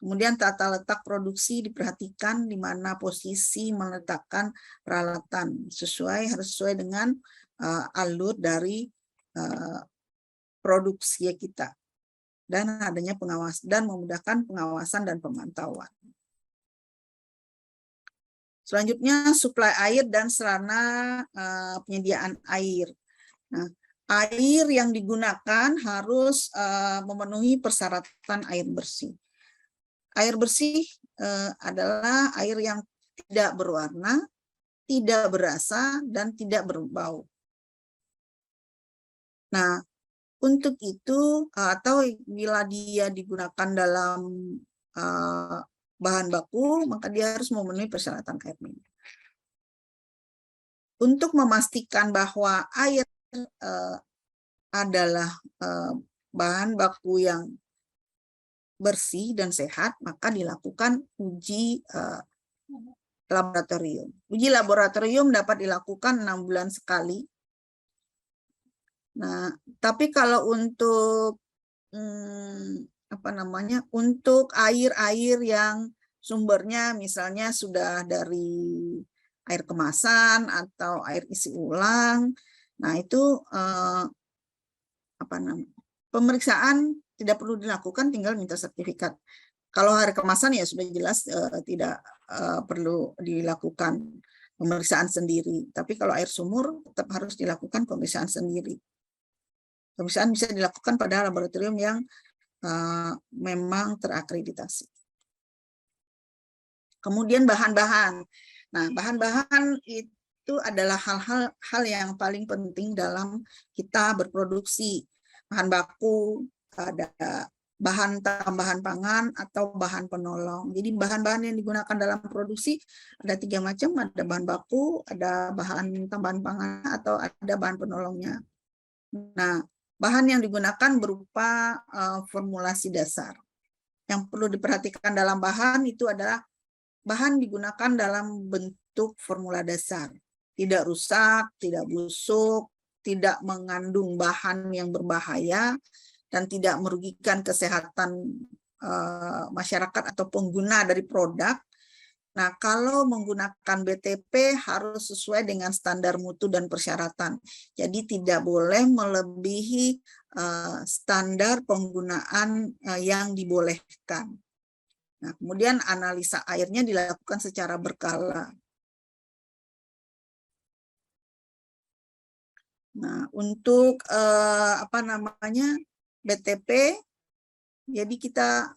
Kemudian tata letak produksi diperhatikan di mana posisi meletakkan peralatan harus sesuai dengan alur dari produksi kita dan adanya pengawasan dan memudahkan pengawasan dan pemantauan. Selanjutnya suplai air dan sarana penyediaan air. Nah, air yang digunakan harus memenuhi persyaratan air bersih. Air bersih adalah air yang tidak berwarna, tidak berasa, dan tidak berbau. Nah, untuk itu, atau bila dia digunakan dalam bahan baku, maka dia harus memenuhi persyaratan air minum. Untuk memastikan bahwa air adalah bahan baku yang bersih dan sehat, maka dilakukan uji laboratorium. Uji laboratorium dapat dilakukan 6 bulan sekali. Nah, tapi kalau untuk untuk air-air yang sumbernya misalnya sudah dari air kemasan atau air isi ulang, nah itu pemeriksaan tidak perlu dilakukan, tinggal minta sertifikat. Kalau air kemasan ya sudah jelas tidak perlu dilakukan pemeriksaan sendiri. Tapi kalau air sumur tetap harus dilakukan pemeriksaan sendiri. Pemeriksaan bisa dilakukan pada laboratorium yang memang terakreditasi. Kemudian bahan-bahan. Nah, bahan-bahan itu adalah hal yang paling penting dalam kita berproduksi. Bahan baku, ada bahan tambahan pangan atau bahan penolong. Jadi bahan-bahan yang digunakan dalam produksi ada 3 macam, ada bahan baku, ada bahan tambahan pangan, atau ada bahan penolongnya. Nah, bahan yang digunakan berupa formulasi dasar. Yang perlu diperhatikan dalam bahan itu adalah bahan digunakan dalam bentuk formula dasar. Tidak rusak, tidak busuk, tidak mengandung bahan yang berbahaya, dan tidak merugikan kesehatan masyarakat atau pengguna dari produk. Nah, kalau menggunakan BTP harus sesuai dengan standar mutu dan persyaratan. Jadi tidak boleh melebihi standar penggunaan yang dibolehkan. Nah, kemudian analisa airnya dilakukan secara berkala. Nah, untuk BTP, jadi kita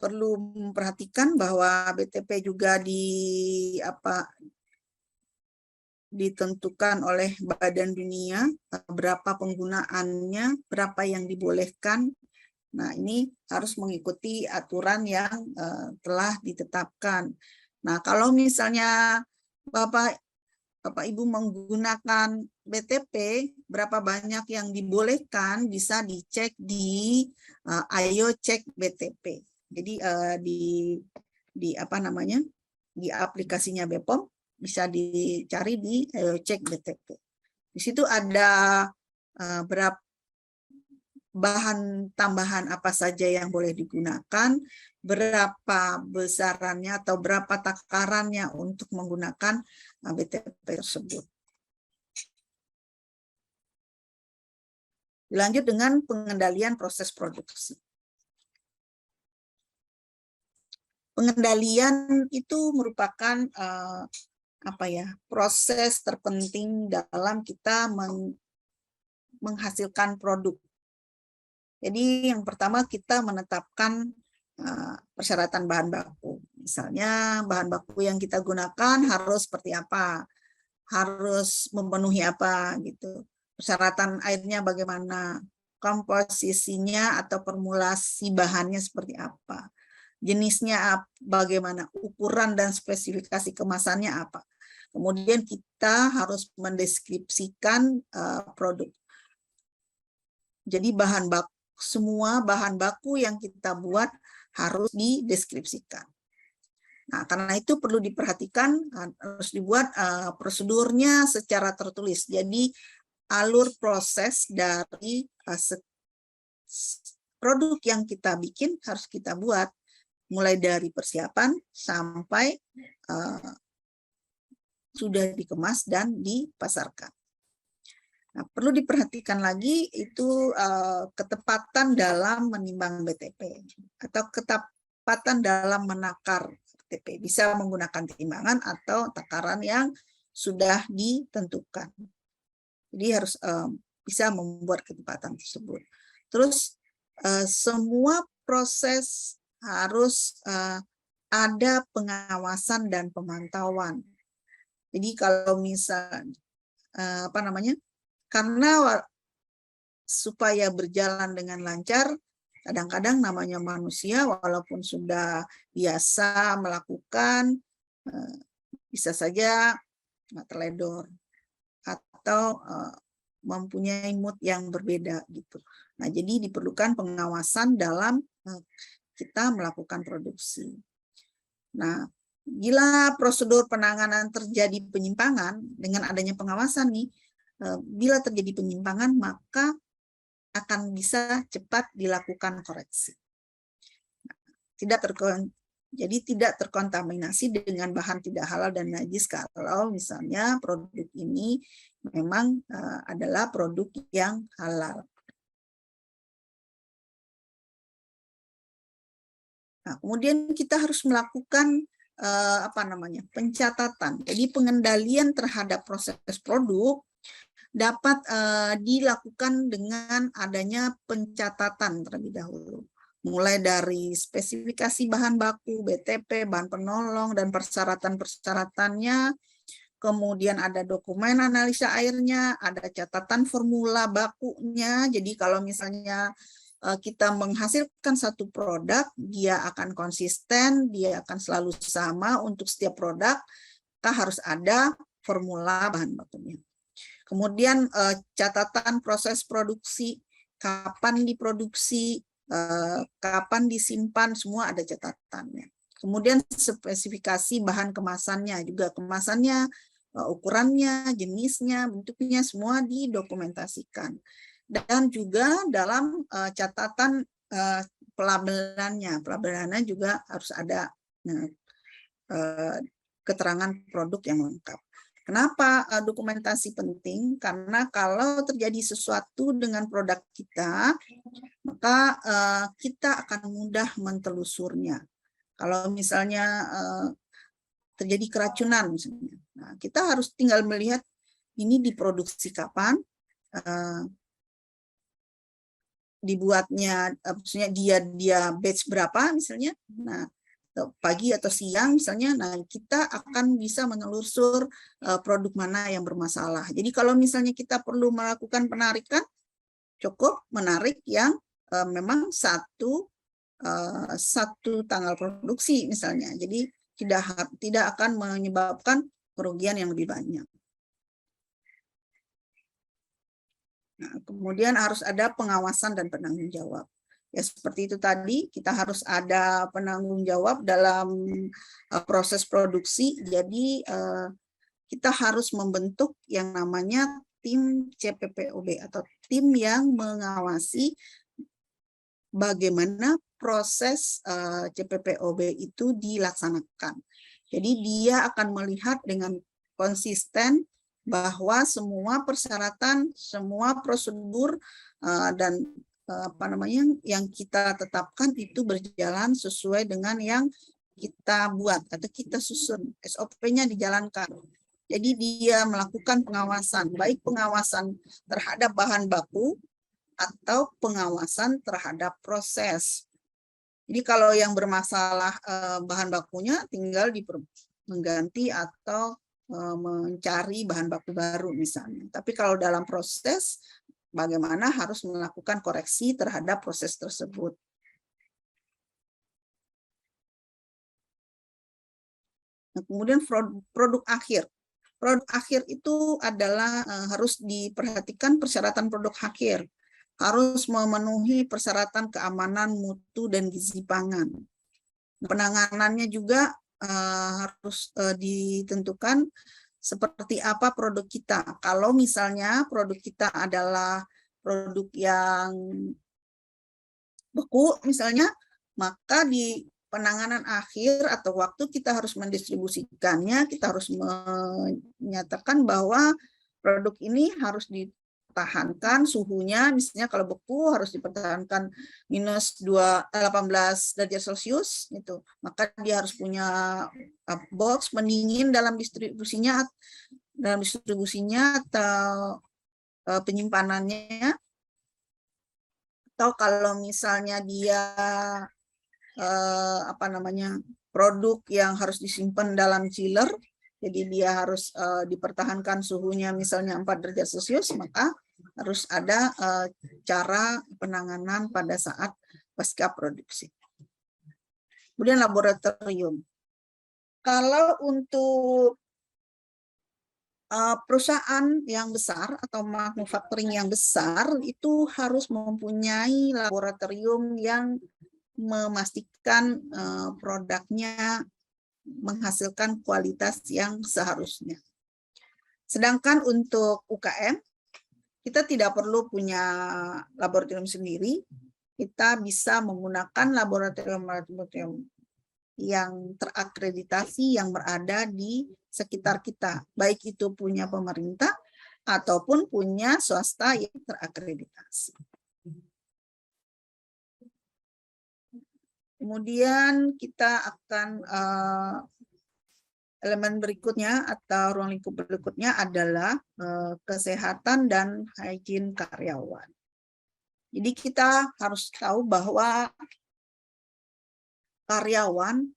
perlu memperhatikan bahwa BTP juga ditentukan oleh Badan Dunia, berapa penggunaannya, berapa yang dibolehkan. Nah, ini harus mengikuti aturan yang telah ditetapkan. Nah, kalau misalnya Bapak Ibu menggunakan BTP, berapa banyak yang dibolehkan bisa dicek di Ayo Cek BTP. Jadi di aplikasinya BPOM bisa dicari di Ayo Cek BTP. Di situ ada berapa bahan tambahan apa saja yang boleh digunakan, berapa besarannya atau berapa takarannya untuk menggunakan BTP tersebut. Lanjut dengan pengendalian proses produksi. Pengendalian itu merupakan proses terpenting dalam kita menghasilkan produk. Jadi yang pertama kita menetapkan persyaratan bahan baku. Misalnya bahan baku yang kita gunakan harus seperti apa, harus memenuhi apa gitu. Persyaratan airnya bagaimana, komposisinya atau formulasi bahannya seperti apa, jenisnya bagaimana, ukuran dan spesifikasi kemasannya apa. Kemudian kita harus mendeskripsikan produk. Jadi semua bahan baku yang kita buat harus dideskripsikan. Nah, karena itu perlu diperhatikan, harus dibuat prosedurnya secara tertulis. Jadi alur proses dari produk yang kita bikin harus kita buat, mulai dari persiapan sampai sudah dikemas dan dipasarkan. Nah, perlu diperhatikan lagi itu ketepatan dalam menimbang BTP atau ketepatan dalam menakar BTP. Bisa menggunakan timbangan atau takaran yang sudah ditentukan. Jadi harus bisa membuat ketepatan tersebut. Terus semua proses harus ada pengawasan dan pemantauan. Jadi kalau misal karena supaya berjalan dengan lancar, kadang-kadang namanya manusia walaupun sudah biasa melakukan, bisa saja terledor atau mempunyai mood yang berbeda gitu. Nah, jadi diperlukan pengawasan dalam kita melakukan produksi. Nah, bila prosedur penanganan terjadi penyimpangan dengan adanya pengawasan nih, bila terjadi penyimpangan maka akan bisa cepat dilakukan koreksi. Jadi tidak terkontaminasi dengan bahan tidak halal dan najis kalau misalnya produk ini memang adalah produk yang halal. Nah, kemudian kita harus melakukan pencatatan. Jadi pengendalian terhadap proses produk dapat dilakukan dengan adanya pencatatan terlebih dahulu. Mulai dari spesifikasi bahan baku, BTP, bahan penolong, dan persyaratan-persyaratannya. Kemudian ada dokumen analisa airnya, ada catatan formula bakunya. Jadi kalau misalnya kita menghasilkan satu produk, dia akan konsisten, dia akan selalu sama untuk setiap produk, kita harus ada formula bahan bakunya. Kemudian catatan proses produksi, kapan diproduksi, kapan disimpan, semua ada catatannya. Kemudian spesifikasi bahan kemasannya, juga kemasannya, ukurannya, jenisnya, bentuknya, semua didokumentasikan. Dan juga dalam catatan pelabelannya. Pelabelannya juga harus ada keterangan produk yang lengkap. Kenapa dokumentasi penting? Karena kalau terjadi sesuatu dengan produk kita, maka kita akan mudah mentelusurnya. Kalau misalnya terjadi keracunan, misalnya, nah, kita harus tinggal melihat ini diproduksi kapan, dibuatnya, maksudnya dia batch berapa, misalnya. Nah, pagi atau siang misalnya, nah kita akan bisa menelusur produk mana yang bermasalah. Jadi kalau misalnya kita perlu melakukan penarikan, cukup menarik yang memang satu tanggal produksi misalnya. Jadi tidak akan menyebabkan kerugian yang lebih banyak. Nah, kemudian harus ada pengawasan dan penanggung jawab. Ya seperti itu tadi, kita harus ada penanggung jawab dalam proses produksi. Jadi kita harus membentuk yang namanya tim CPPOB atau tim yang mengawasi bagaimana proses CPPOB itu dilaksanakan. Jadi dia akan melihat dengan konsisten bahwa semua persyaratan, semua prosedur dan yang kita tetapkan itu berjalan sesuai dengan yang kita buat atau kita susun, SOP-nya dijalankan. Jadi dia melakukan pengawasan, baik pengawasan terhadap bahan baku atau pengawasan terhadap proses. Jadi kalau yang bermasalah bahan bakunya tinggal mengganti atau mencari bahan baku baru misalnya. Tapi kalau dalam proses, bagaimana harus melakukan koreksi terhadap proses tersebut. Nah, kemudian produk akhir. Produk akhir itu adalah harus diperhatikan persyaratan produk akhir. Harus memenuhi persyaratan keamanan, mutu, dan gizi pangan. Penanganannya juga harus ditentukan seperti apa produk kita. Kalau misalnya produk kita adalah produk yang beku misalnya, maka di penanganan akhir atau waktu kita harus mendistribusikannya, kita harus menyatakan bahwa produk ini harus dipertahankan suhunya, misalnya kalau beku harus dipertahankan minus 18 derajat Celcius, gitu. Maka dia harus punya box pendingin dalam distribusinya atau penyimpanannya. Atau kalau misalnya dia produk yang harus disimpan dalam chiller, jadi dia harus dipertahankan suhunya misalnya 4 derajat Celcius, maka harus ada cara penanganan pada saat pasca produksi. Kemudian laboratorium. Kalau untuk perusahaan yang besar atau manufacturing yang besar itu harus mempunyai laboratorium yang memastikan produknya menghasilkan kualitas yang seharusnya. Sedangkan untuk UKM, kita tidak perlu punya laboratorium sendiri, kita bisa menggunakan laboratorium yang terakreditasi yang berada di sekitar kita, baik itu punya pemerintah ataupun punya swasta yang terakreditasi. Kemudian kita akan elemen berikutnya atau ruang lingkup berikutnya adalah kesehatan dan hygiene karyawan. Jadi kita harus tahu bahwa karyawan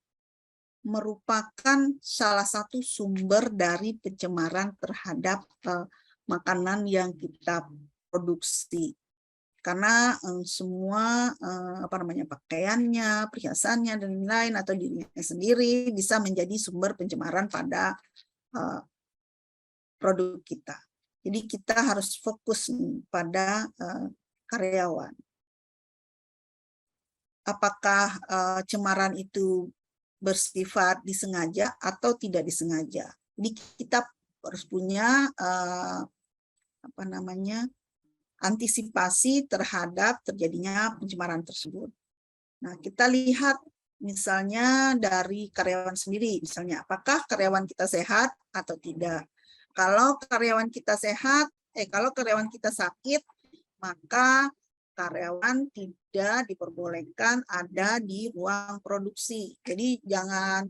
merupakan salah satu sumber dari pencemaran terhadap makanan yang kita produksi. Karena semua pakaiannya, perhiasannya dan lain-lain atau dirinya sendiri bisa menjadi sumber pencemaran pada produk kita. Jadi kita harus fokus pada karyawan. Apakah cemaran itu bersifat disengaja atau tidak disengaja? Jadi kita harus punya antisipasi terhadap terjadinya pencemaran tersebut. Nah, kita lihat misalnya dari karyawan sendiri, misalnya apakah karyawan kita sehat atau tidak. Kalau karyawan kita sehat, kalau karyawan kita sakit, maka karyawan tidak diperbolehkan ada di ruang produksi. Jadi jangan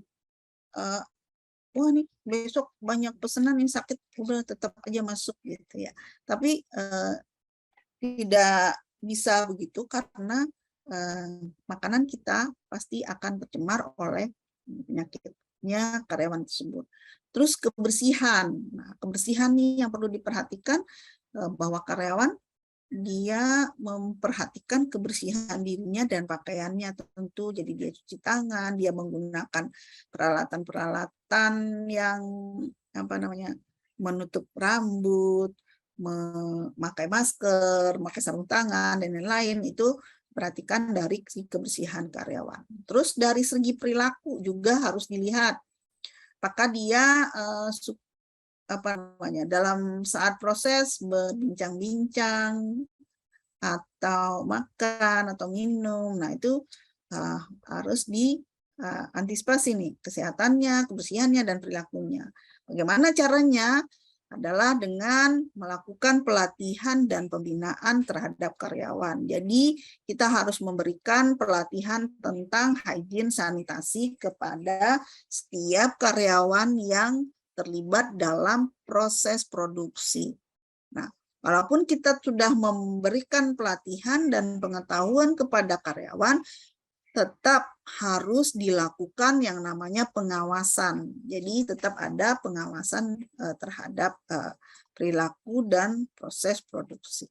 wah nih besok banyak pesanan yang sakit, udah tetap aja masuk gitu ya. Tapi tidak bisa begitu karena makanan kita pasti akan tercemar oleh penyakitnya karyawan tersebut. Terus kebersihan. Nah, kebersihan nih yang perlu diperhatikan bahwa karyawan dia memperhatikan kebersihan dirinya dan pakaiannya tentu. Jadi dia cuci tangan, dia menggunakan peralatan-peralatan yang menutup rambut, memakai masker, memakai sarung tangan, dan lain-lain. Itu perhatikan dari kebersihan karyawan. Terus dari segi perilaku juga harus dilihat apakah dia dalam saat proses berbincang-bincang atau makan atau minum. Nah, itu harus diantisipasi nih kesehatannya, kebersihannya, dan perilakunya. Bagaimana caranya? Adalah dengan melakukan pelatihan dan pembinaan terhadap karyawan. Jadi kita harus memberikan pelatihan tentang hygiene sanitasi kepada setiap karyawan yang terlibat dalam proses produksi. Nah, walaupun kita sudah memberikan pelatihan dan pengetahuan kepada karyawan, tetap harus dilakukan yang namanya pengawasan. Jadi tetap ada pengawasan terhadap perilaku dan proses produksi.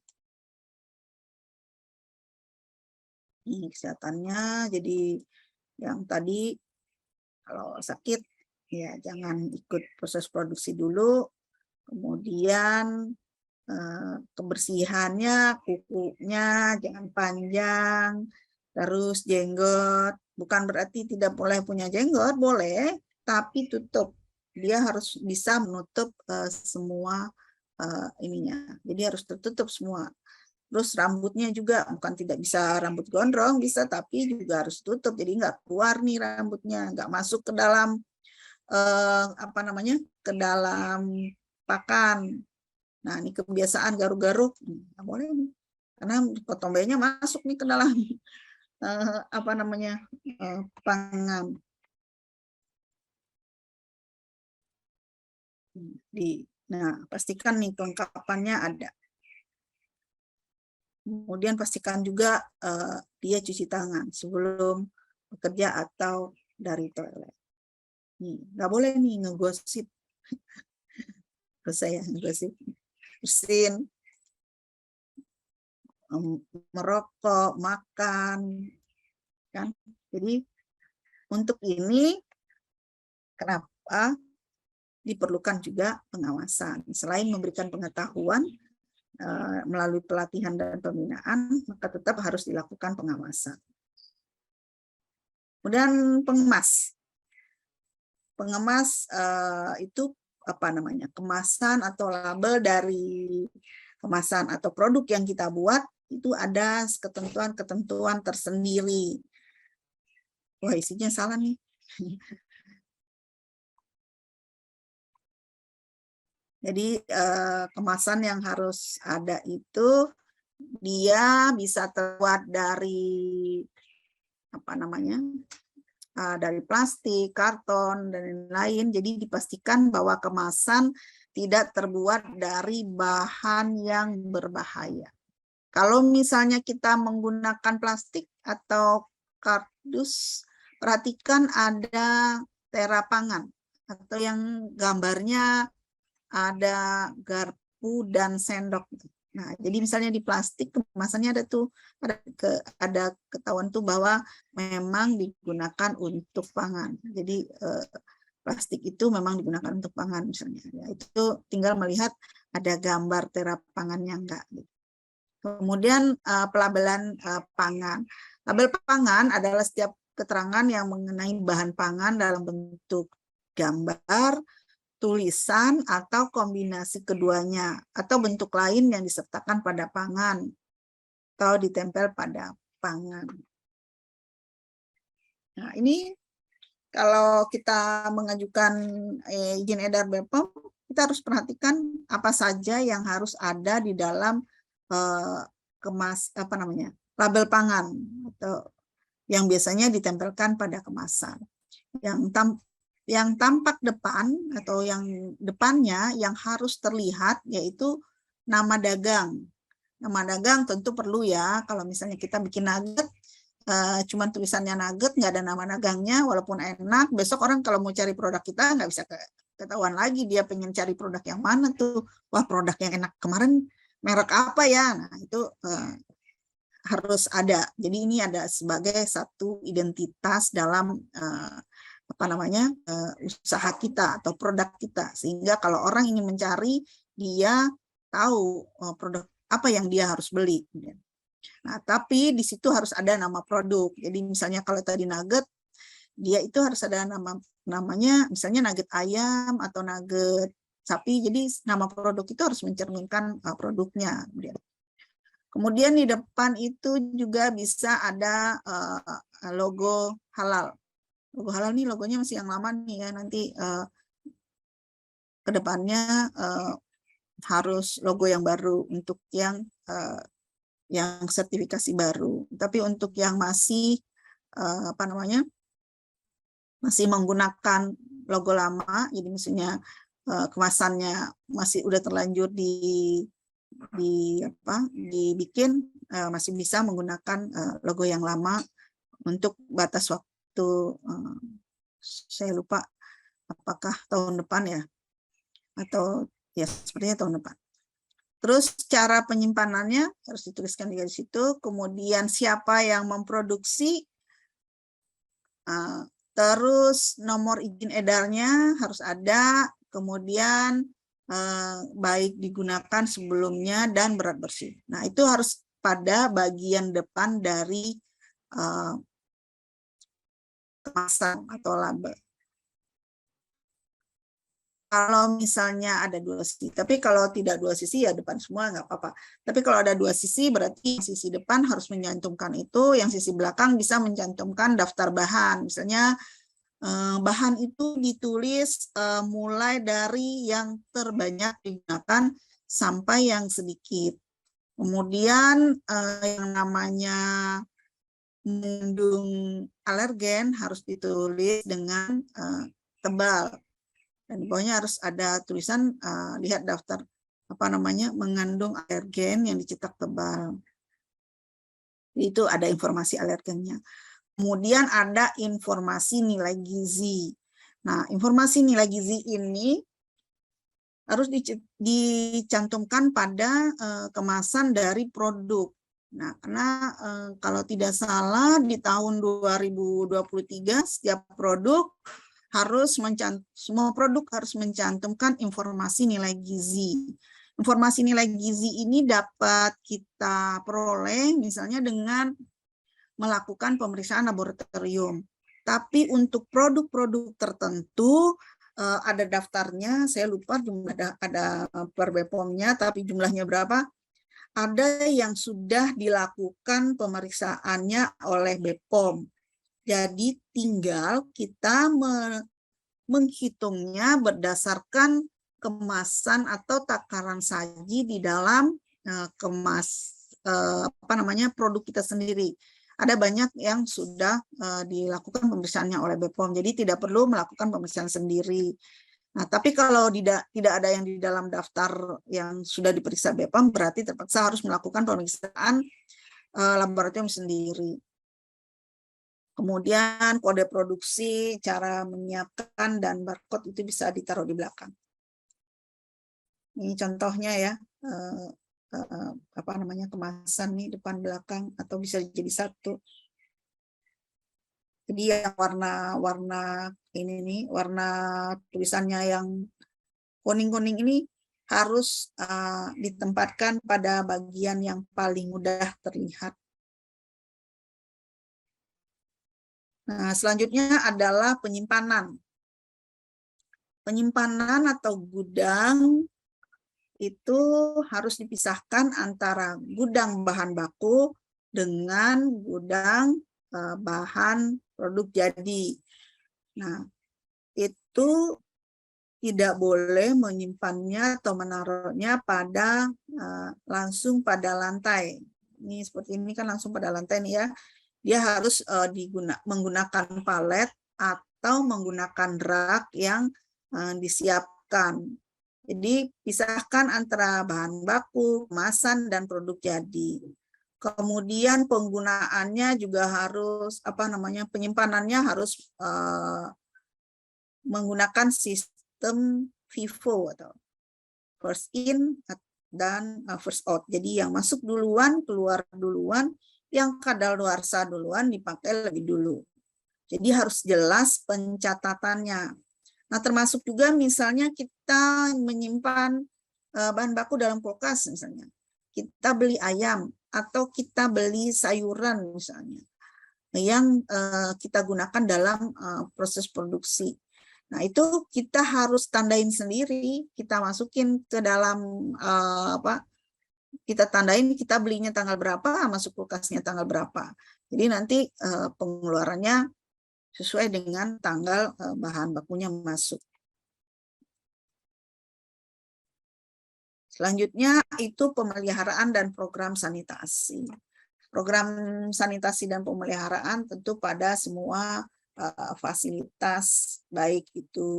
Ini kesehatannya, jadi yang tadi kalau sakit ya jangan ikut proses produksi dulu, kemudian kebersihannya, kukunya jangan panjang, terus jenggot, bukan berarti tidak boleh punya jenggot, boleh, tapi tutup. Dia harus bisa menutup semua ininya. Jadi harus tertutup semua. Terus rambutnya juga bukan tidak bisa rambut gondrong, bisa, tapi juga harus tutup. Jadi nggak keluar nih rambutnya, nggak masuk ke dalam apa namanya, ke dalam pakan. Nah, ini kebiasaan garuk-garuk, nggak boleh nih. Karena kotombenya masuk nih ke dalam apa namanya, pangan. Nah, pastikan nih kelengkapannya ada. Kemudian pastikan juga dia cuci tangan sebelum bekerja atau dari toilet. Nih, nggak boleh nih ngegosip. Saya ngegosip. Bersin, merokok, makan, kan? Jadi untuk ini kenapa diperlukan juga pengawasan. Selain memberikan pengetahuan melalui pelatihan dan pembinaan, maka tetap harus dilakukan pengawasan. Kemudian pengemas. Pengemas itu apa namanya? Kemasan atau label dari kemasan atau produk yang kita buat itu ada ketentuan-ketentuan tersendiri. Wah, isinya salah nih. Jadi kemasan yang harus ada itu dia bisa terbuat dari apa namanya, dari plastik, karton, dan lain-lain. Jadi dipastikan bahwa kemasan tidak terbuat dari bahan yang berbahaya. Kalau misalnya kita menggunakan plastik atau kardus, perhatikan ada tera pangan atau yang gambarnya ada garpu dan sendok. Nah, jadi misalnya di plastik kemasannya ada tuh ada ketahuan tuh bahwa memang digunakan untuk pangan. Jadi plastik itu memang digunakan untuk pangan misalnya. Ya, itu tinggal melihat ada gambar tera pangannya enggak. Kemudian pelabelan pangan. Label pangan adalah setiap keterangan yang mengenai bahan pangan dalam bentuk gambar, tulisan, atau kombinasi keduanya, atau bentuk lain yang disertakan pada pangan, atau ditempel pada pangan. Nah, ini kalau kita mengajukan izin edar BPOM, kita harus perhatikan apa saja yang harus ada di dalam label pangan, atau yang biasanya ditempelkan pada kemasan. Yang tampak depan atau yang depannya yang harus terlihat yaitu nama dagang. Nama dagang tentu perlu ya. Kalau misalnya kita bikin nugget, cuman tulisannya nugget, nggak ada nama dagangnya, walaupun enak, besok orang kalau mau cari produk kita nggak bisa ketahuan lagi dia pengen cari produk yang mana tuh. Wah, produk yang enak kemarin merek apa ya? Nah, itu harus ada. Jadi ini ada sebagai satu identitas dalam apa namanya, usaha kita atau produk kita, sehingga kalau orang ingin mencari dia tahu produk apa yang dia harus beli. Nah, tapi di situ harus ada nama produk. Jadi misalnya kalau tadi nugget, dia itu harus ada namanya, misalnya nugget ayam atau nugget sapi. Jadi nama produk itu harus mencerminkan produknya. Kemudian di depan itu juga bisa ada logo halal. Logo halal nih logonya masih yang lama nih ya, nanti ke depannya harus logo yang baru untuk yang sertifikasi baru. Tapi untuk yang masih apa namanya, masih menggunakan logo lama, jadi misalnya kemasannya masih udah terlanjur dibikin, masih bisa menggunakan logo yang lama untuk batas waktu, saya lupa apakah tahun depan ya, atau ya sepertinya tahun depan. Terus cara penyimpanannya harus dituliskan di situ, kemudian siapa yang memproduksi, terus nomor izin edarnya harus ada, kemudian baik digunakan sebelumnya dan berat bersih. Nah, itu harus pada bagian depan dari kemasan atau label. Kalau misalnya ada dua sisi, tapi kalau tidak dua sisi ya depan semua nggak apa-apa. Tapi kalau ada dua sisi berarti sisi depan harus mencantumkan itu, yang sisi belakang bisa mencantumkan daftar bahan. Misalnya bahan itu ditulis mulai dari yang terbanyak digunakan sampai yang sedikit. Kemudian yang namanya mengandung alergen harus ditulis dengan tebal. Dan di bawahnya harus ada tulisan lihat daftar apa namanya mengandung alergen yang dicetak tebal. Itu ada informasi alergennya. Kemudian ada informasi nilai gizi. Nah, informasi nilai gizi ini harus dicantumkan pada kemasan dari produk. Nah, karena kalau tidak salah di tahun 2023 setiap produk semua produk harus mencantumkan informasi nilai gizi. Informasi nilai gizi ini dapat kita peroleh misalnya dengan melakukan pemeriksaan laboratorium. Tapi untuk produk-produk tertentu ada daftarnya, saya lupa jumlah ada per BPOM-nya, tapi jumlahnya berapa. Ada yang sudah dilakukan pemeriksaannya oleh BPOM. Jadi tinggal kita menghitungnya berdasarkan kemasan atau takaran saji di dalam produk kita sendiri. Ada banyak yang sudah dilakukan pemeriksaannya oleh BPOM, jadi tidak perlu melakukan pemeriksaan sendiri. Nah, tapi kalau tidak ada yang di dalam daftar yang sudah diperiksa BPOM, berarti terpaksa harus melakukan pemeriksaan laboratorium sendiri. Kemudian kode produksi, cara menyiapkan, dan barcode itu bisa ditaruh di belakang. Ini contohnya ya, kemasan nih depan belakang atau bisa jadi satu. Jadi yang warna tulisannya yang kuning-kuning ini harus ditempatkan pada bagian yang paling mudah terlihat. Nah, selanjutnya adalah penyimpanan. Penyimpanan atau gudang itu harus dipisahkan antara gudang bahan baku dengan gudang bahan produk jadi. Nah, itu tidak boleh menyimpannya atau menaruhnya langsung pada lantai. Ini seperti ini kan langsung pada lantai nih ya. Dia harus menggunakan palet atau menggunakan rak yang disiapkan. Jadi pisahkan antara bahan baku, kemasan, dan produk jadi. Kemudian penggunaannya juga harus penyimpanannya harus menggunakan sistem FIFO atau first in dan first out. Jadi yang masuk duluan, keluar duluan, yang kadaluarsa duluan dipakai lebih dulu. Jadi harus jelas pencatatannya. Nah, termasuk juga misalnya kita menyimpan bahan baku dalam kulkas misalnya. Kita beli ayam atau kita beli sayuran misalnya yang kita gunakan dalam proses produksi. Nah, itu kita harus tandain sendiri, kita masukin ke dalam kita tandain kita belinya tanggal berapa, masuk kulkasnya tanggal berapa. Jadi nanti pengeluarannya sesuai dengan tanggal bahan bakunya masuk. Selanjutnya itu pemeliharaan dan program sanitasi. Program sanitasi dan pemeliharaan tentu pada semua fasilitas, baik itu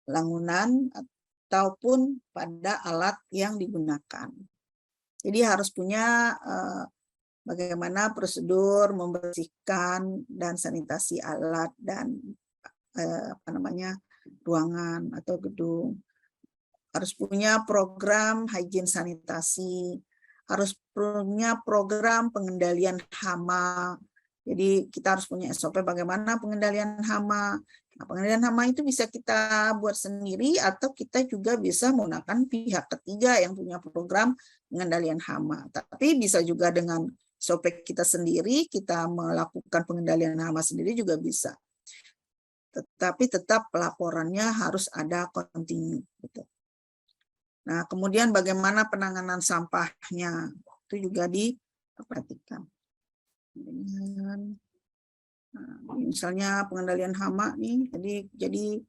bangunan ataupun pada alat yang digunakan. Jadi harus punya bagaimana prosedur membersihkan dan sanitasi alat dan ruangan atau gedung. Harus punya program hygiene sanitasi, harus punya program pengendalian hama. Jadi kita harus punya SOP bagaimana pengendalian hama. Nah, pengendalian hama itu bisa kita buat sendiri atau kita juga bisa menggunakan pihak ketiga yang punya program pengendalian hama. Tapi bisa juga dengan SOP kita sendiri, kita melakukan pengendalian hama sendiri juga bisa. Tetapi tetap pelaporannya harus ada kontinu. Gitu. Nah, kemudian bagaimana penanganan sampahnya itu juga diperhatikan. Misalnya pengendalian hama nih, jadi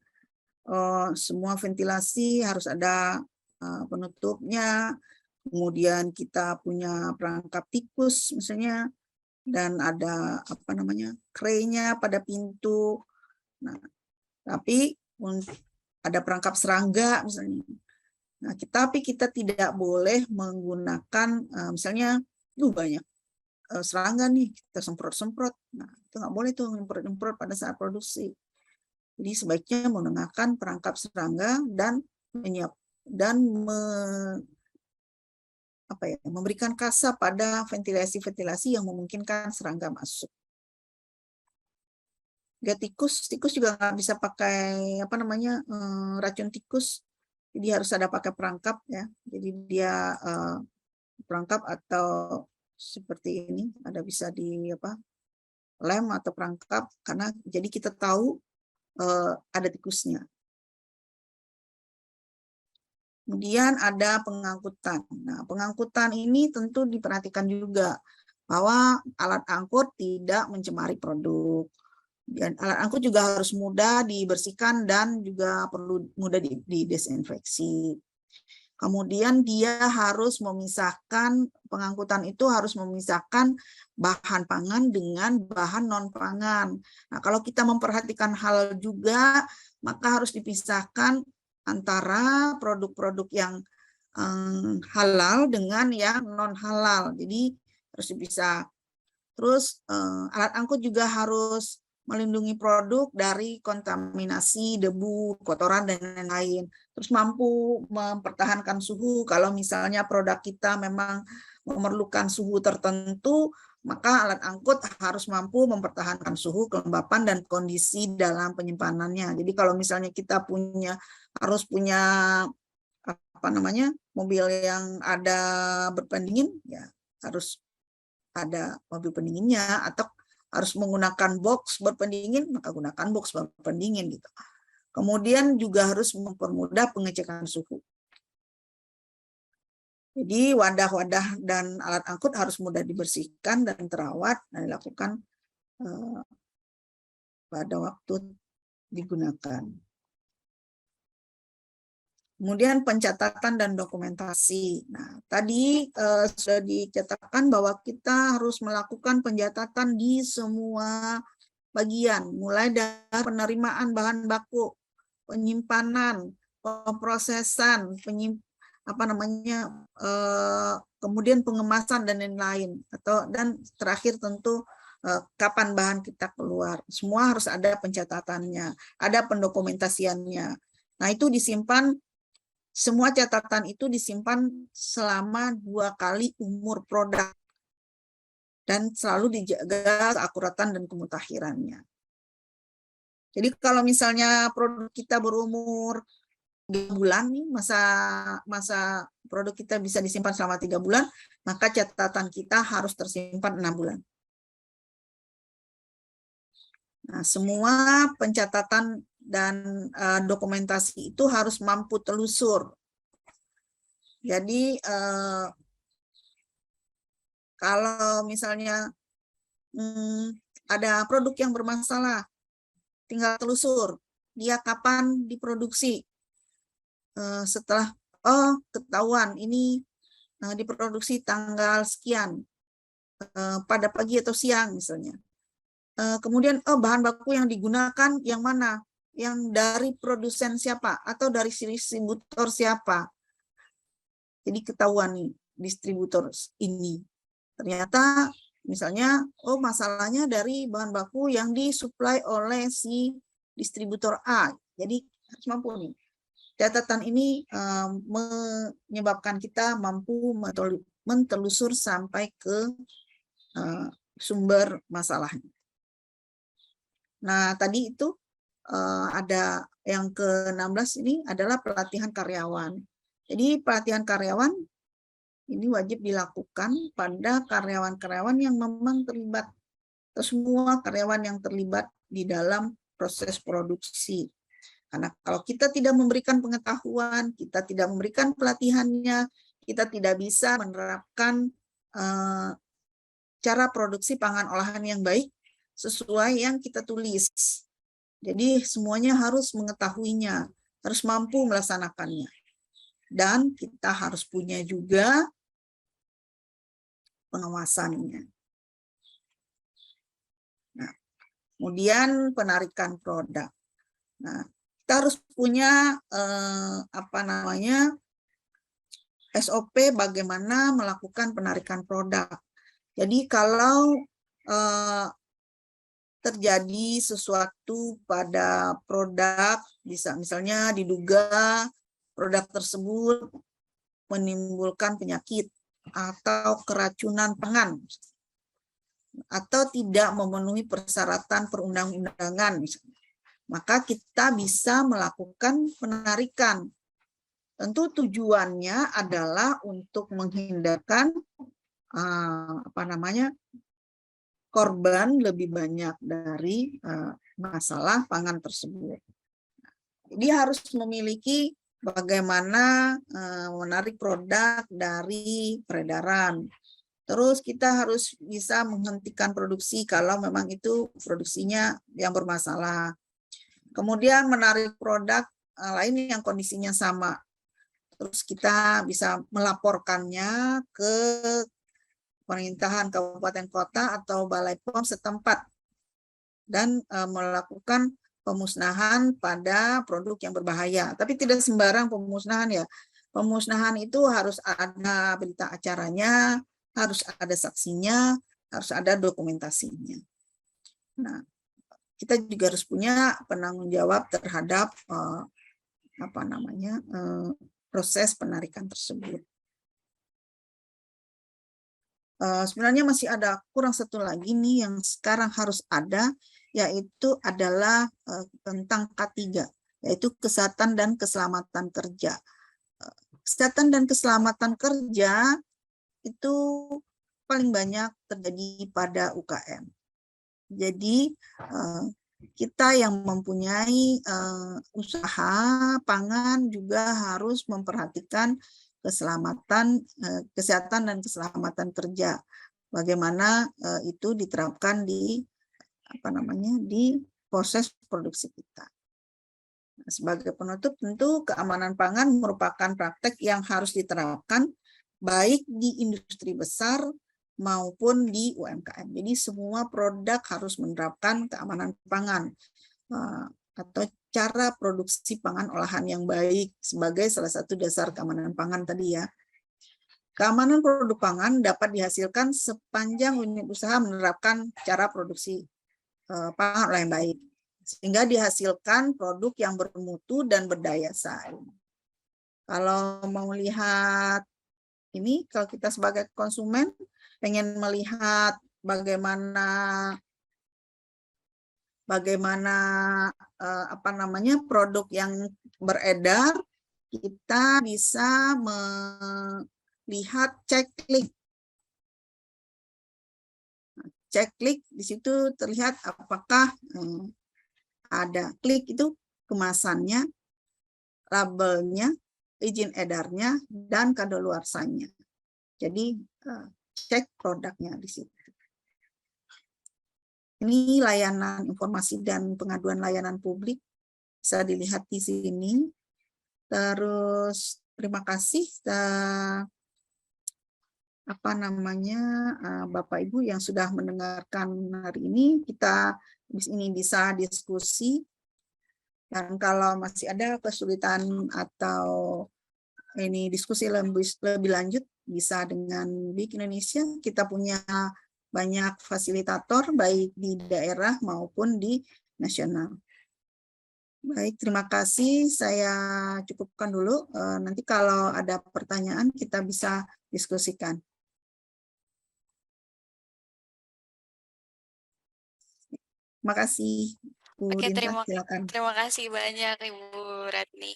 semua ventilasi harus ada penutupnya. Kemudian kita punya perangkap tikus misalnya, dan ada krenya pada pintu. Nah, tapi ada perangkap serangga misalnya. Nah, tapi kita tidak boleh menggunakan misalnya banyak serangga nih, kita semprot-semprot. Nah, itu nggak boleh tuh nyemprot-nyemprot pada saat produksi. Jadi sebaiknya menggunakan perangkap serangga dan memberikan kasa pada ventilasi-ventilasi yang memungkinkan serangga masuk. Tikus juga nggak bisa pakai racun tikus. Jadi harus ada pakai perangkap ya. Jadi dia perangkap atau seperti ini, ada bisa di lem atau perangkap, karena jadi kita tahu ada tikusnya. Kemudian ada pengangkutan. Nah, pengangkutan ini tentu diperhatikan juga bahwa alat angkut tidak mencemari produk. Dan alat angkut juga harus mudah dibersihkan dan juga perlu mudah didesinfeksi. Kemudian dia harus memisahkan, pengangkutan itu harus memisahkan bahan pangan dengan bahan non-pangan. Nah, kalau kita memperhatikan hal juga, maka harus dipisahkan antara produk-produk yang halal dengan yang non-halal. Jadi harus dipisah. Terus alat angkut juga harus melindungi produk dari kontaminasi, debu, kotoran, dan lain-lain. Terus mampu mempertahankan suhu. Kalau misalnya produk kita memang memerlukan suhu tertentu, maka alat angkut harus mampu mempertahankan suhu, kelembapan, dan kondisi dalam penyimpanannya. Jadi kalau misalnya kita harus punya mobil yang ada berpendingin, ya harus ada mobil pendinginnya, atau harus menggunakan box berpendingin, maka gunakan box berpendingin gitu. Kemudian juga harus mempermudah pengecekan suhu. Jadi wadah-wadah dan alat angkut harus mudah dibersihkan dan terawat dan dilakukan pada waktu digunakan. Kemudian pencatatan dan dokumentasi. Nah, tadi sudah dicatatkan bahwa kita harus melakukan pencatatan di semua bagian, mulai dari penerimaan bahan baku, penyimpanan, pemrosesan, kemudian pengemasan dan lain-lain. Dan terakhir tentu kapan bahan kita keluar. Semua harus ada pencatatannya, ada pendokumentasiannya. Nah, itu disimpan. Semua catatan itu disimpan selama 2 kali umur produk dan selalu dijaga keakuratan dan kemutakhirannya. Jadi kalau misalnya produk kita berumur 3 bulan nih, masa produk kita bisa disimpan selama 3 bulan, maka catatan kita harus tersimpan 6 bulan. Nah, semua pencatatan dan dokumentasi itu harus mampu telusur. Jadi kalau misalnya ada produk yang bermasalah, tinggal telusur dia kapan diproduksi. Setelah ketahuan ini diproduksi tanggal sekian pada pagi atau siang misalnya. Kemudian bahan baku yang digunakan yang mana? Yang dari produsen siapa atau dari distributor siapa? Jadi ketahuan nih distributor ini. Ternyata misalnya masalahnya dari bahan baku yang disuplai oleh si distributor A. Jadi harus mampu nih. Catatan ini menyebabkan kita mampu mentelusur sampai ke sumber masalahnya. Nah, tadi itu ada yang ke-16 ini adalah pelatihan karyawan. Jadi pelatihan karyawan ini wajib dilakukan pada karyawan-karyawan yang memang terlibat, atau semua karyawan yang terlibat di dalam proses produksi. Karena kalau kita tidak memberikan pengetahuan, kita tidak memberikan pelatihannya, kita tidak bisa menerapkan cara produksi pangan olahan yang baik sesuai yang kita tulis. Jadi semuanya harus mengetahuinya, harus mampu melaksanakannya. Dan kita harus punya juga pengawasannya. Nah, kemudian penarikan produk. Nah, kita harus punya SOP bagaimana melakukan penarikan produk. Jadi kalau terjadi sesuatu pada produk, bisa misalnya diduga produk tersebut menimbulkan penyakit atau keracunan pangan, atau tidak memenuhi persyaratan perundang-undangan, maka kita bisa melakukan penarikan. Tentu tujuannya adalah untuk menghindarkan korban lebih banyak dari masalah pangan tersebut. Jadi harus memiliki bagaimana menarik produk dari peredaran. Terus kita harus bisa menghentikan produksi kalau memang itu produksinya yang bermasalah. Kemudian menarik produk lain yang kondisinya sama. Terus kita bisa melaporkannya ke pemerintahan kabupaten kota atau balai POM setempat dan melakukan pemusnahan pada produk yang berbahaya. Tapi tidak sembarang pemusnahan ya. Pemusnahan itu harus ada berita acaranya, harus ada saksinya, harus ada dokumentasinya. Nah, kita juga harus punya penanggung jawab terhadap proses penarikan tersebut. Sebenarnya masih ada kurang satu lagi nih yang sekarang harus ada, yaitu adalah tentang K3, yaitu kesehatan dan keselamatan kerja. Kesehatan dan keselamatan kerja itu paling banyak terjadi pada UKM. Jadi kita yang mempunyai usaha pangan juga harus memperhatikan kesehatan dan keselamatan kerja. Bagaimana itu diterapkan di proses produksi kita. Nah, sebagai penutup, tentu keamanan pangan merupakan praktek yang harus diterapkan baik di industri besar maupun di UMKM. Jadi semua produk harus menerapkan keamanan pangan atau cara produksi pangan olahan yang baik sebagai salah satu dasar keamanan pangan tadi ya. Keamanan produk pangan dapat dihasilkan sepanjang unit usaha menerapkan cara produksi pangan olahan yang baik, sehingga dihasilkan produk yang bermutu dan berdaya saing. Kalau mau lihat ini, kalau kita sebagai konsumen pengen melihat bagaimana produk yang beredar, kita bisa melihat ceklik. Ceklik di situ terlihat apakah ada klik itu kemasannya, labelnya, izin edarnya, dan kadaluarsanya. Jadi cek produknya di situ. Ini layanan informasi dan pengaduan layanan publik, bisa dilihat di sini. Terus terima kasih Bapak Ibu yang sudah mendengarkan hari ini. Kita habis ini bisa diskusi, dan kalau masih ada kesulitan atau ini diskusi lebih lanjut, bisa dengan BIK Indonesia. Kita punya banyak fasilitator baik di daerah maupun di nasional. Baik, terima kasih. Saya cukupkan dulu. Nanti kalau ada pertanyaan kita bisa diskusikan. Terima kasih, Bu Oke, Rinta, silakan. terima kasih banyak Ibu Ratni.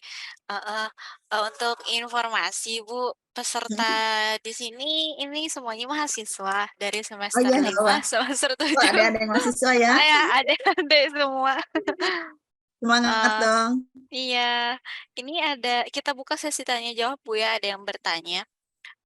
Untuk informasi Bu, peserta di sini ini semuanya mahasiswa dari Oh semester iya, nggak apa-apa. 5, semester Oh, 7. ada yang mahasiswa ya. Saya adik-adik semua. Semangat Eh, dong. iya, ini kita buka sesi tanya jawab Bu ya, ada yang bertanya.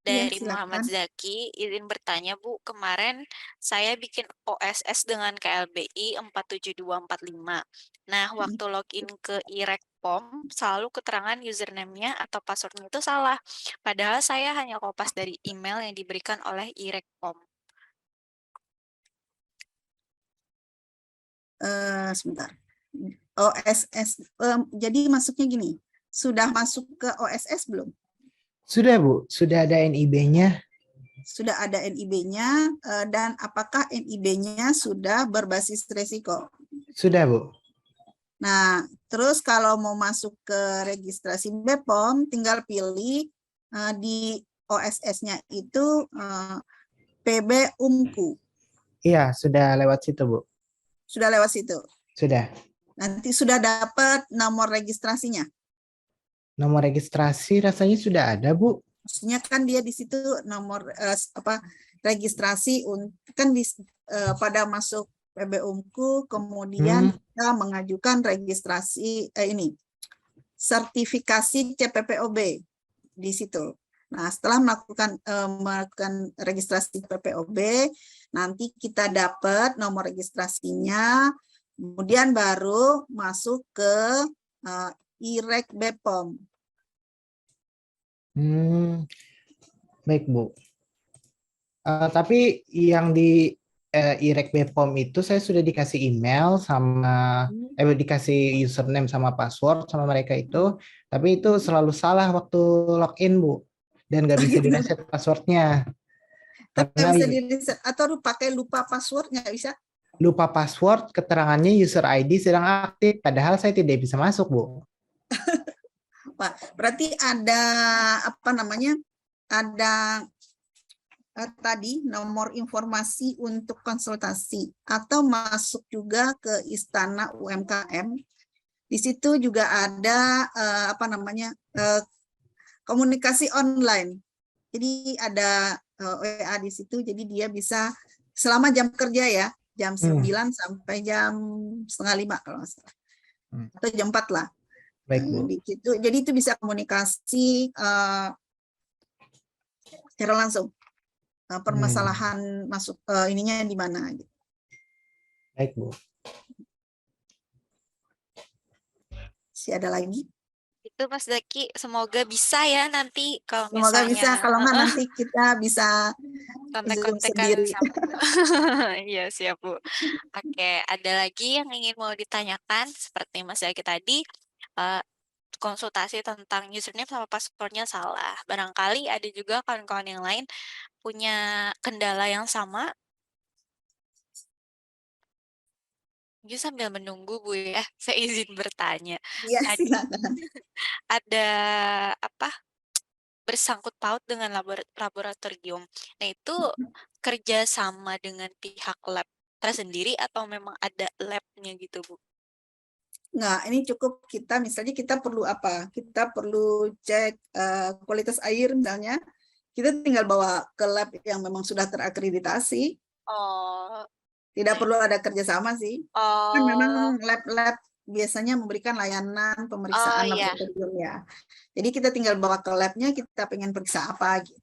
Iya, Dari Muhammad silakan. Zaki, izin bertanya Bu, kemarin saya bikin OSS dengan KLBI 47245. Nah, waktu login ke iRekpom, selalu keterangan username-nya atau password-nya itu salah. Padahal saya hanya kopas dari email yang diberikan oleh iRekpom. Sebentar. OSS. Jadi masuknya gini, sudah masuk ke OSS belum? Sudah Bu, sudah ada NIB-nya. Sudah ada NIB-nya, dan apakah NIB-nya sudah berbasis resiko? Sudah Bu. Nah, terus kalau mau masuk ke registrasi BPOM, tinggal pilih di OSS-nya itu PB Umku. Iya, sudah lewat situ Bu. Sudah lewat situ. Sudah. Nanti sudah dapat nomor registrasinya. Nomor registrasi rasanya sudah ada Bu. Maksudnya kan dia di situ nomor registrasi kan pada masuk PB Umku, kemudian kita mengajukan registrasi ini sertifikasi CPPOB di situ. Nah, setelah melakukan registrasi PPOB, nanti kita dapat nomor registrasinya, kemudian baru masuk ke IREK BPOM. Baik Bu. Tapi yang di IREK BPOM itu saya sudah dikasih email sama dikasih username sama password sama mereka itu, tapi itu selalu salah waktu login Bu, dan nggak bisa di-reset passwordnya. Tapi Karena bisa di-reset atau pakai lupa password, nggak bisa? lupa password, keterangannya user ID sedang aktif, padahal saya tidak bisa masuk Bu. Pak, berarti ada ada tadi nomor informasi untuk konsultasi atau masuk juga ke Istana UMKM. Di situ juga ada komunikasi online. Jadi ada WA di situ, jadi dia bisa selama jam kerja ya, jam 9 sampai jam setengah 5 kalau nggak salah. Atau jam 4 lah. Baik Bu. Jadi itu bisa komunikasi secara langsung. Permasalahan masuk ininya di mana. Baik Bu. Si ada lagi? Itu Mas Zaki, semoga bisa ya nanti kalau Semoga misalnya. bisa, kalau nggak nanti kita bisa Zoom kontak-kontakan sendiri. sama. Iya, siap Bu. Oke, ada lagi yang ingin mau ditanyakan seperti Mas Zaki tadi, konsultasi tentang username sama passwordnya salah. Barangkali ada juga kawan-kawan yang lain punya kendala yang sama. Jadi sambil menunggu Bu ya, saya izin bertanya. Iya, silakan. Ada apa? Bersangkut paut dengan laboratorium. Nah, itu kerja sama dengan pihak lab tersendiri atau memang ada lab-nya gitu, Bu? Nggak, ini cukup misalnya kita perlu apa? Kita perlu cek kualitas air misalnya. Kita tinggal bawa ke lab yang memang sudah terakreditasi. Oh. Tidak perlu ada kerjasama sih. Kan Oh. memang lab-lab biasanya memberikan layanan Oh pemeriksaan iya, laboratorium ya. Jadi kita tinggal bawa ke labnya, kita pengen periksa apa gitu.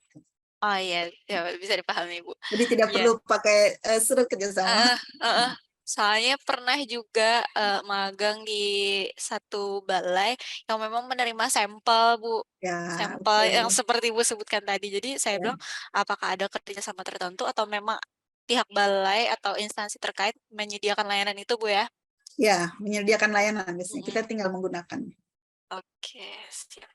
oh iya, ya bisa dipahami Bu. Jadi tidak Iya, perlu pakai surat kerjasama. heeh, heeh. Soalnya pernah juga magang di satu balai yang memang menerima sampel Bu, Ya, sampel yang betul. seperti Bu sebutkan tadi. Jadi saya Ya, bilang, apakah ada kerjasama tertentu atau memang pihak balai atau instansi terkait menyediakan layanan itu Bu ya? ya, menyediakan layanan biasanya. Kita Mm-mm. tinggal menggunakan. Oke, siap.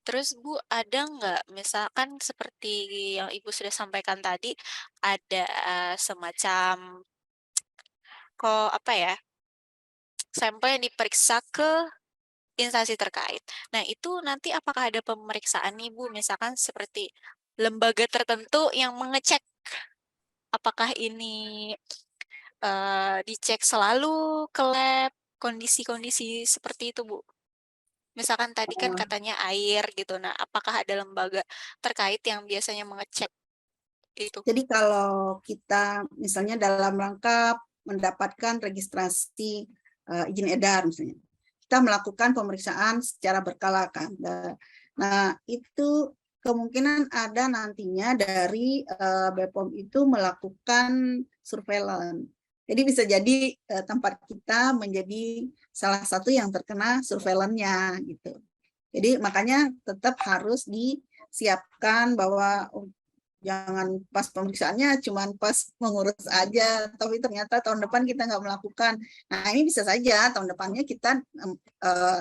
Terus Bu, ada nggak misalkan seperti yang Ibu sudah sampaikan tadi, ada semacam kok apa ya, sampel yang diperiksa ke instansi terkait. Nah, itu nanti apakah ada pemeriksaan nih Bu, misalkan seperti lembaga tertentu yang mengecek apakah ini dicek selalu ke lab, kondisi-kondisi seperti itu Bu? Misalkan tadi kan Eh, katanya air gitu, nah apakah ada lembaga terkait yang biasanya mengecek itu? Jadi kalau kita misalnya dalam rangka mendapatkan registrasi izin edar misalnya, kita melakukan pemeriksaan secara berkala kan. Nah, itu kemungkinan ada nantinya dari BPOM itu melakukan surveillance. Jadi bisa jadi tempat kita menjadi salah satu yang terkena surveillance-nya gitu. Jadi makanya tetap harus disiapkan bahwa jangan pas pemeriksaannya cuman pas mengurus aja, tapi ternyata tahun depan kita nggak melakukan. Nah, ini bisa saja tahun depannya kita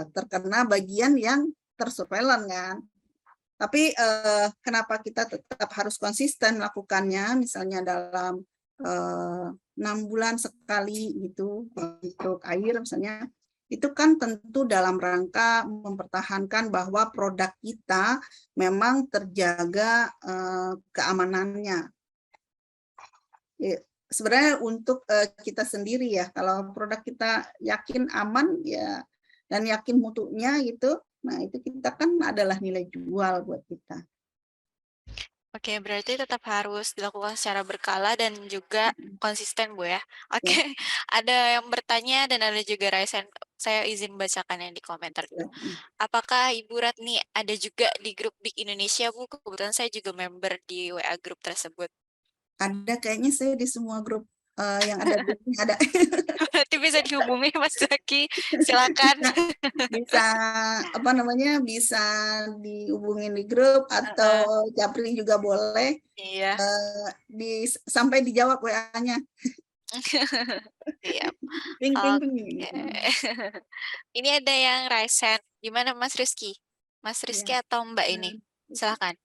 terkena bagian yang tersurveillance kan. Tapi kenapa kita tetap harus konsisten melakukannya, misalnya dalam 6 bulan sekali gitu untuk air misalnya, itu kan tentu dalam rangka mempertahankan bahwa produk kita memang terjaga keamanannya. Ya, sebenarnya untuk kita sendiri ya, kalau produk kita yakin aman ya dan yakin mutunya gitu, nah itu kita kan adalah nilai jual buat kita. Oke, berarti tetap harus dilakukan secara berkala dan juga konsisten, Bu ya. Oke, Ya, ada yang bertanya dan ada juga raise hand. Saya izin bacakan yang di komentar dulu. ya. Apakah Ibu Ratni ada juga di grup Big Indonesia, Bu? Kebetulan saya juga member di WA grup tersebut. Ada kayaknya saya di semua grup yang ada grupnya ada. Berarti bisa dihubungi Mas Zaki. Silakan. bisa bisa apa namanya bisa dihubungin di grup Heeh, atau Japri juga boleh iya. sampai dijawab WA-nya. Siap. Ping ping ping Oke. gitu. Ini ada yang raise hand. Gimana Mas Rizky? Mas Ya, Rizky atau Mbak ini? Silakan.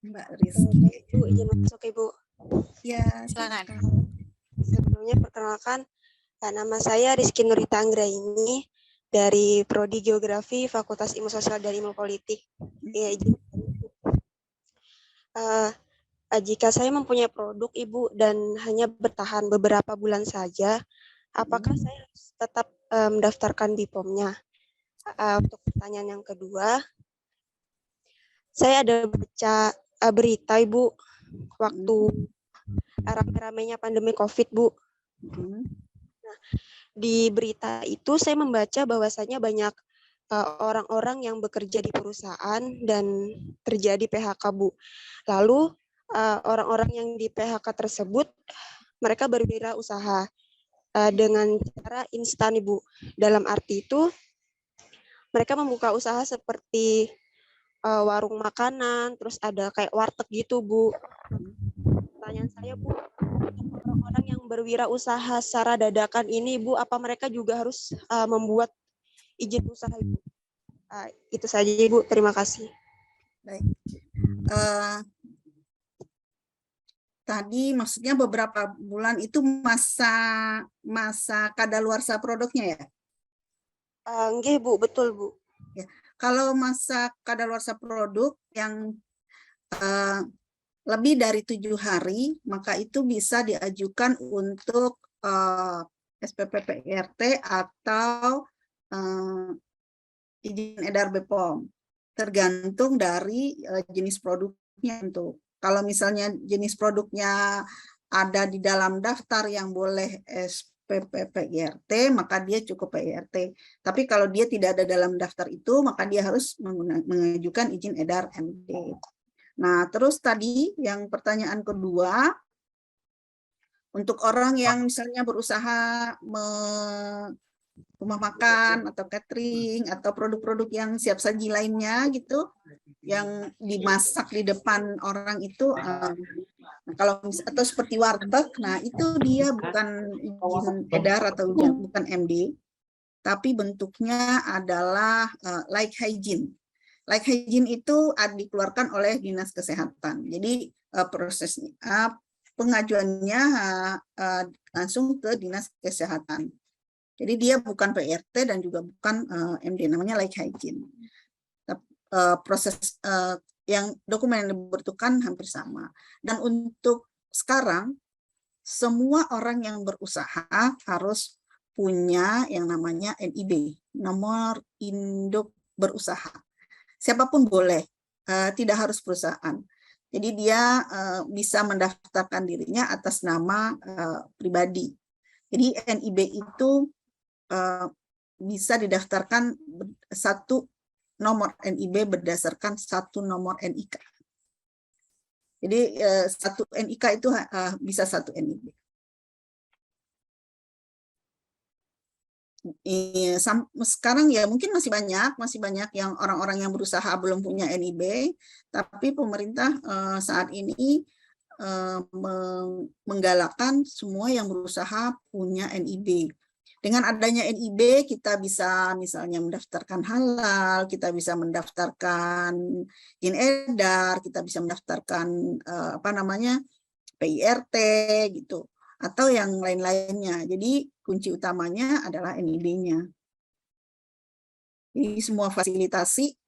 Mbak Rizky. Ibu, izin masuk Ibu. Ya, Silakan. Sebelumnya perkenalkan, nama saya Rizky Nurita Anggraini dari Prodi Geografi Fakultas Ilmu Sosial dan Ilmu Politik. Ya, izin. Jika saya mempunyai produk Ibu dan hanya bertahan beberapa bulan saja, apakah saya harus tetap mendaftarkan BPOM-nya? Untuk pertanyaan yang kedua, saya ada baca berita Ibu waktu rame-ramenya pandemi COVID, Bu. Nah, di berita itu saya membaca bahwasanya banyak orang-orang yang bekerja di perusahaan dan terjadi PHK, Bu. Lalu orang-orang yang di PHK tersebut mereka berwirausaha dengan cara instan, Ibu. Dalam arti itu mereka membuka usaha seperti warung makanan, terus ada kayak warteg gitu, Bu. Pertanyaan saya, Bu, orang-orang yang berwirausaha secara dadakan ini, Bu, apa mereka juga harus membuat izin usaha, Ibu? Itu saja, Ibu. Terima kasih. Baik. Tadi maksudnya beberapa bulan itu masa kadaluarsa produknya ya? Enggak, Bu, betul, Bu. Ya. Kalau masa kadaluarsa produk yang lebih dari 7 hari, maka itu bisa diajukan untuk SPP PRT atau izin edar BPOM, tergantung dari jenis produknya. Untuk kalau misalnya jenis produknya ada di dalam daftar yang boleh PIRT, maka dia cukup PIRT. Tapi kalau dia tidak ada dalam daftar itu, maka dia harus mengajukan izin edar MD. Nah, terus tadi yang pertanyaan kedua, untuk orang yang misalnya berusaha rumah makan atau catering atau produk-produk yang siap saji lainnya gitu, yang dimasak di depan orang itu, kalau atau seperti warteg, nah itu dia bukan izin edar atau bukan MD, tapi bentuknya adalah like hygiene. Like hygiene itu dikeluarkan oleh Dinas Kesehatan. Jadi prosesnya pengajuannya langsung ke Dinas Kesehatan. Jadi dia bukan PIRT dan juga bukan MD, namanya like hygiene. Proses yang dokumen yang dibutuhkan hampir sama. Dan untuk sekarang, semua orang yang berusaha harus punya yang namanya NIB, nomor induk berusaha. Siapapun boleh, tidak harus perusahaan. Jadi dia bisa mendaftarkan dirinya atas nama pribadi. Jadi NIB itu bisa didaftarkan satu nomor NIB berdasarkan satu nomor NIK. Jadi satu NIK itu bisa satu NIB. Sekarang ya mungkin masih banyak yang orang-orang yang berusaha belum punya NIB, tapi pemerintah saat ini menggalakkan semua yang berusaha punya NIB. Dengan adanya NIB kita bisa misalnya mendaftarkan halal, kita bisa mendaftarkan izin edar, kita bisa mendaftarkan PIRT gitu, atau yang lain-lainnya. Jadi kunci utamanya adalah NIB-nya. Jadi semua fasilitasi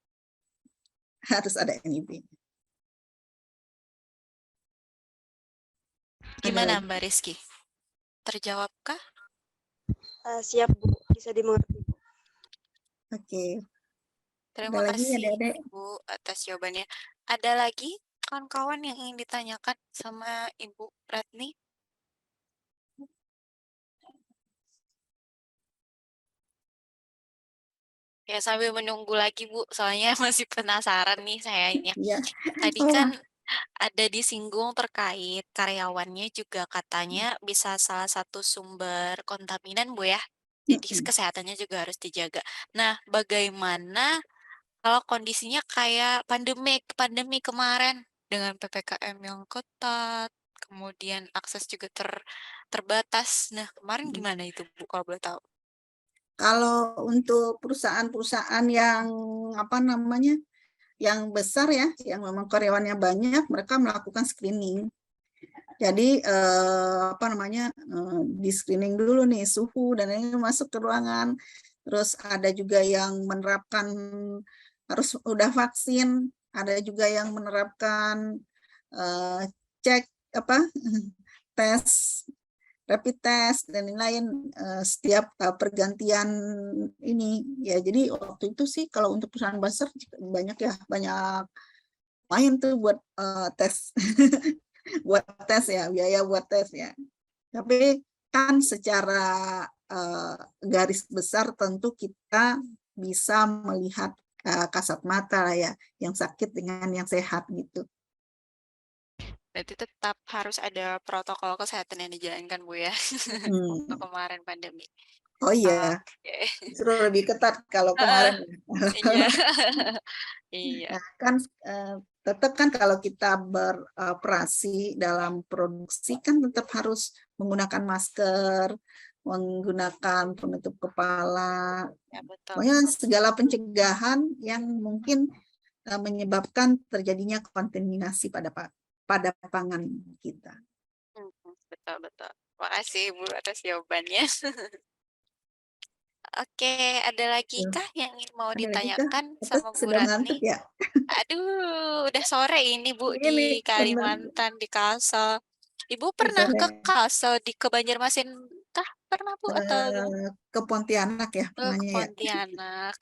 harus ada NIB. Gimana Mbak Rizky? Terjawabkah? Siap Bu, bisa dimengerti. Oke. Terima Ada lagi kasih adik-adik? Ibu atas jawabannya. Ada lagi kawan-kawan yang ingin ditanyakan sama Ibu Ratni? Ya sambil menunggu lagi Bu, soalnya masih penasaran nih sayanya. Iya. Tadi kan ada disinggung terkait karyawannya juga katanya bisa salah satu sumber kontaminan Bu ya. Jadi kesehatannya juga harus dijaga. Nah, bagaimana kalau kondisinya kayak pandemi kemarin dengan PPKM yang ketat, kemudian akses juga terbatas. Nah, kemarin gimana itu Bu kalau boleh tahu? Kalau untuk perusahaan-perusahaan yang yang besar ya, yang memang karyawannya banyak, mereka melakukan screening. Jadi di screening dulu nih suhu dan ini masuk ke ruangan. Terus ada juga yang menerapkan harus udah vaksin, ada juga yang menerapkan cek tes rapid test dan lain-lain setiap pergantian ini ya. Jadi waktu itu sih kalau untuk perusahaan besar banyak main tuh buat tes buat tes ya, biaya buat tes ya. Tapi kan secara garis besar tentu kita bisa melihat kasat mata lah ya, yang sakit dengan yang sehat gitu. Berarti tetap harus ada protokol kesehatan yang dijalankan Bu ya, waktu kemarin pandemi. Oh iya, justru lebih ketat kalau kemarin. Iya. Iya. Nah, kan tetap kan kalau kita beroperasi dalam produksi kan tetap harus menggunakan masker, menggunakan penutup kepala, Ya, betul. pokoknya segala pencegahan yang mungkin menyebabkan terjadinya kontaminasi pada pangan kita. Betul, betul. Makasih Bu atas jawabannya. Oke, ada lagi kah yang mau Ada lagi kah? ditanyakan Atau sama Bu sudah Ratni? ngantuk ya? Aduh, udah sore ini Bu Ini di benar. Kalimantan, di Kalsel. Ibu pernah ke Kalsel, ke Banjarmasin kah? Pernah Bu atau Ke Pontianak ya ke pernahnya ya. Pontianak?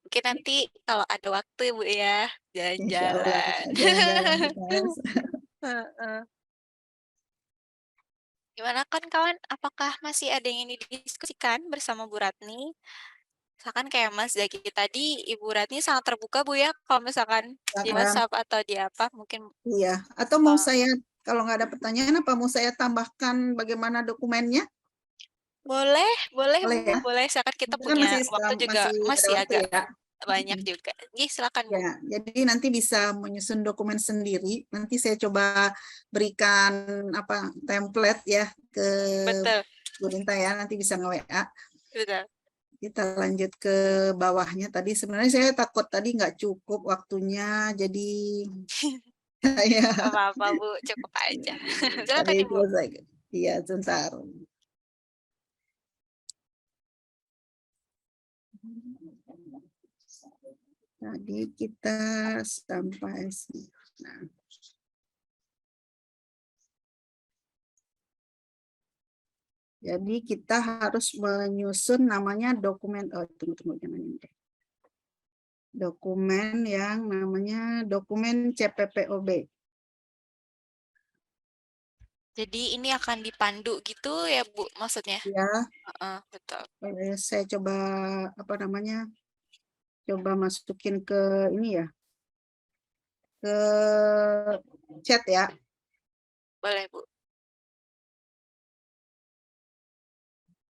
Mungkin nanti kalau ada waktu Bu ya, Insya Allah jalan-jalan. jalan-jalan. Heeh. Gimana kan kawan, apakah masih ada yang ingin didiskusikan bersama Bu Ratni? Misalkan kayak Mas Zaki tadi, Ibu Ratni sangat terbuka Bu ya, kalau misalkan di Silakan. WhatsApp atau di apa, mungkin Iya. Atau mau saya, kalau nggak ada pertanyaan, apa mau saya tambahkan bagaimana dokumennya? boleh, boleh Boleh Bu, ya? boleh. Silakan kita Itu kan punya masih waktu juga masih ada masih waktu agak ya. banyak juga. Ih, silakan Bu. Ya, jadi nanti bisa menyusun dokumen sendiri. Nanti saya coba berikan apa template ya ke Betul, Bu Rinta ya. Nanti bisa nge-WA. betul. Kita lanjut ke bawahnya. Tadi sebenarnya saya takut tadi nggak cukup waktunya. Jadi ya. Gak apa-apa Bu, cukup aja. Silakan Tadi Ibu. selesai. Iya, sebentar. Tadi kita sampai sini. Nah, jadi kita harus menyusun namanya dokumen. Oh, tunggu jangan ini deh. Dokumen yang namanya dokumen CPPOB. Jadi ini akan dipandu gitu ya Bu, maksudnya? Ya, Heeh, betul. saya coba apa namanya? Coba masukin ke ini ya, ke chat ya. Boleh Bu.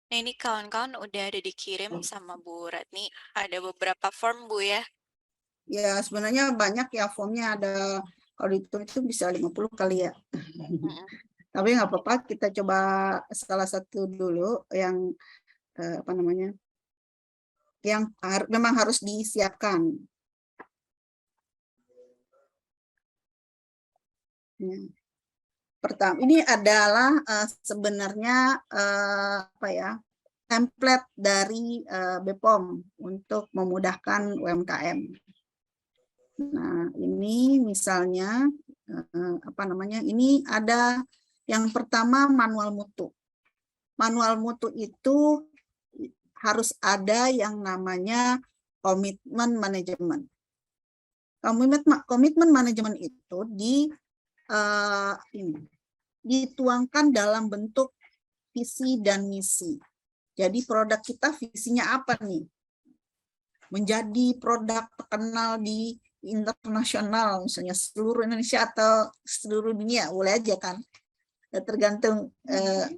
Nah ini kawan-kawan udah ada dikirim sama Bu Ratni. Ada beberapa form Bu ya. Ya, sebenarnya banyak ya formnya, ada kalau dihitung itu bisa 50 kali ya. Mm-mm. Tapi nggak apa-apa, kita coba salah satu dulu yang apa namanya? Yang memang harus disiapkan. Ya. Pertama, ini adalah sebenarnya apa ya? Template dari BPOM untuk memudahkan UMKM. Nah, ini misalnya apa namanya? Ini ada yang pertama manual mutu. Manual mutu itu harus ada yang namanya komitmen manajemen. Komitmen manajemen itu dituangkan dalam bentuk visi dan misi. Jadi produk kita visinya apa nih? Menjadi produk terkenal di internasional, misalnya seluruh Indonesia atau seluruh dunia, boleh aja kan? Tergantung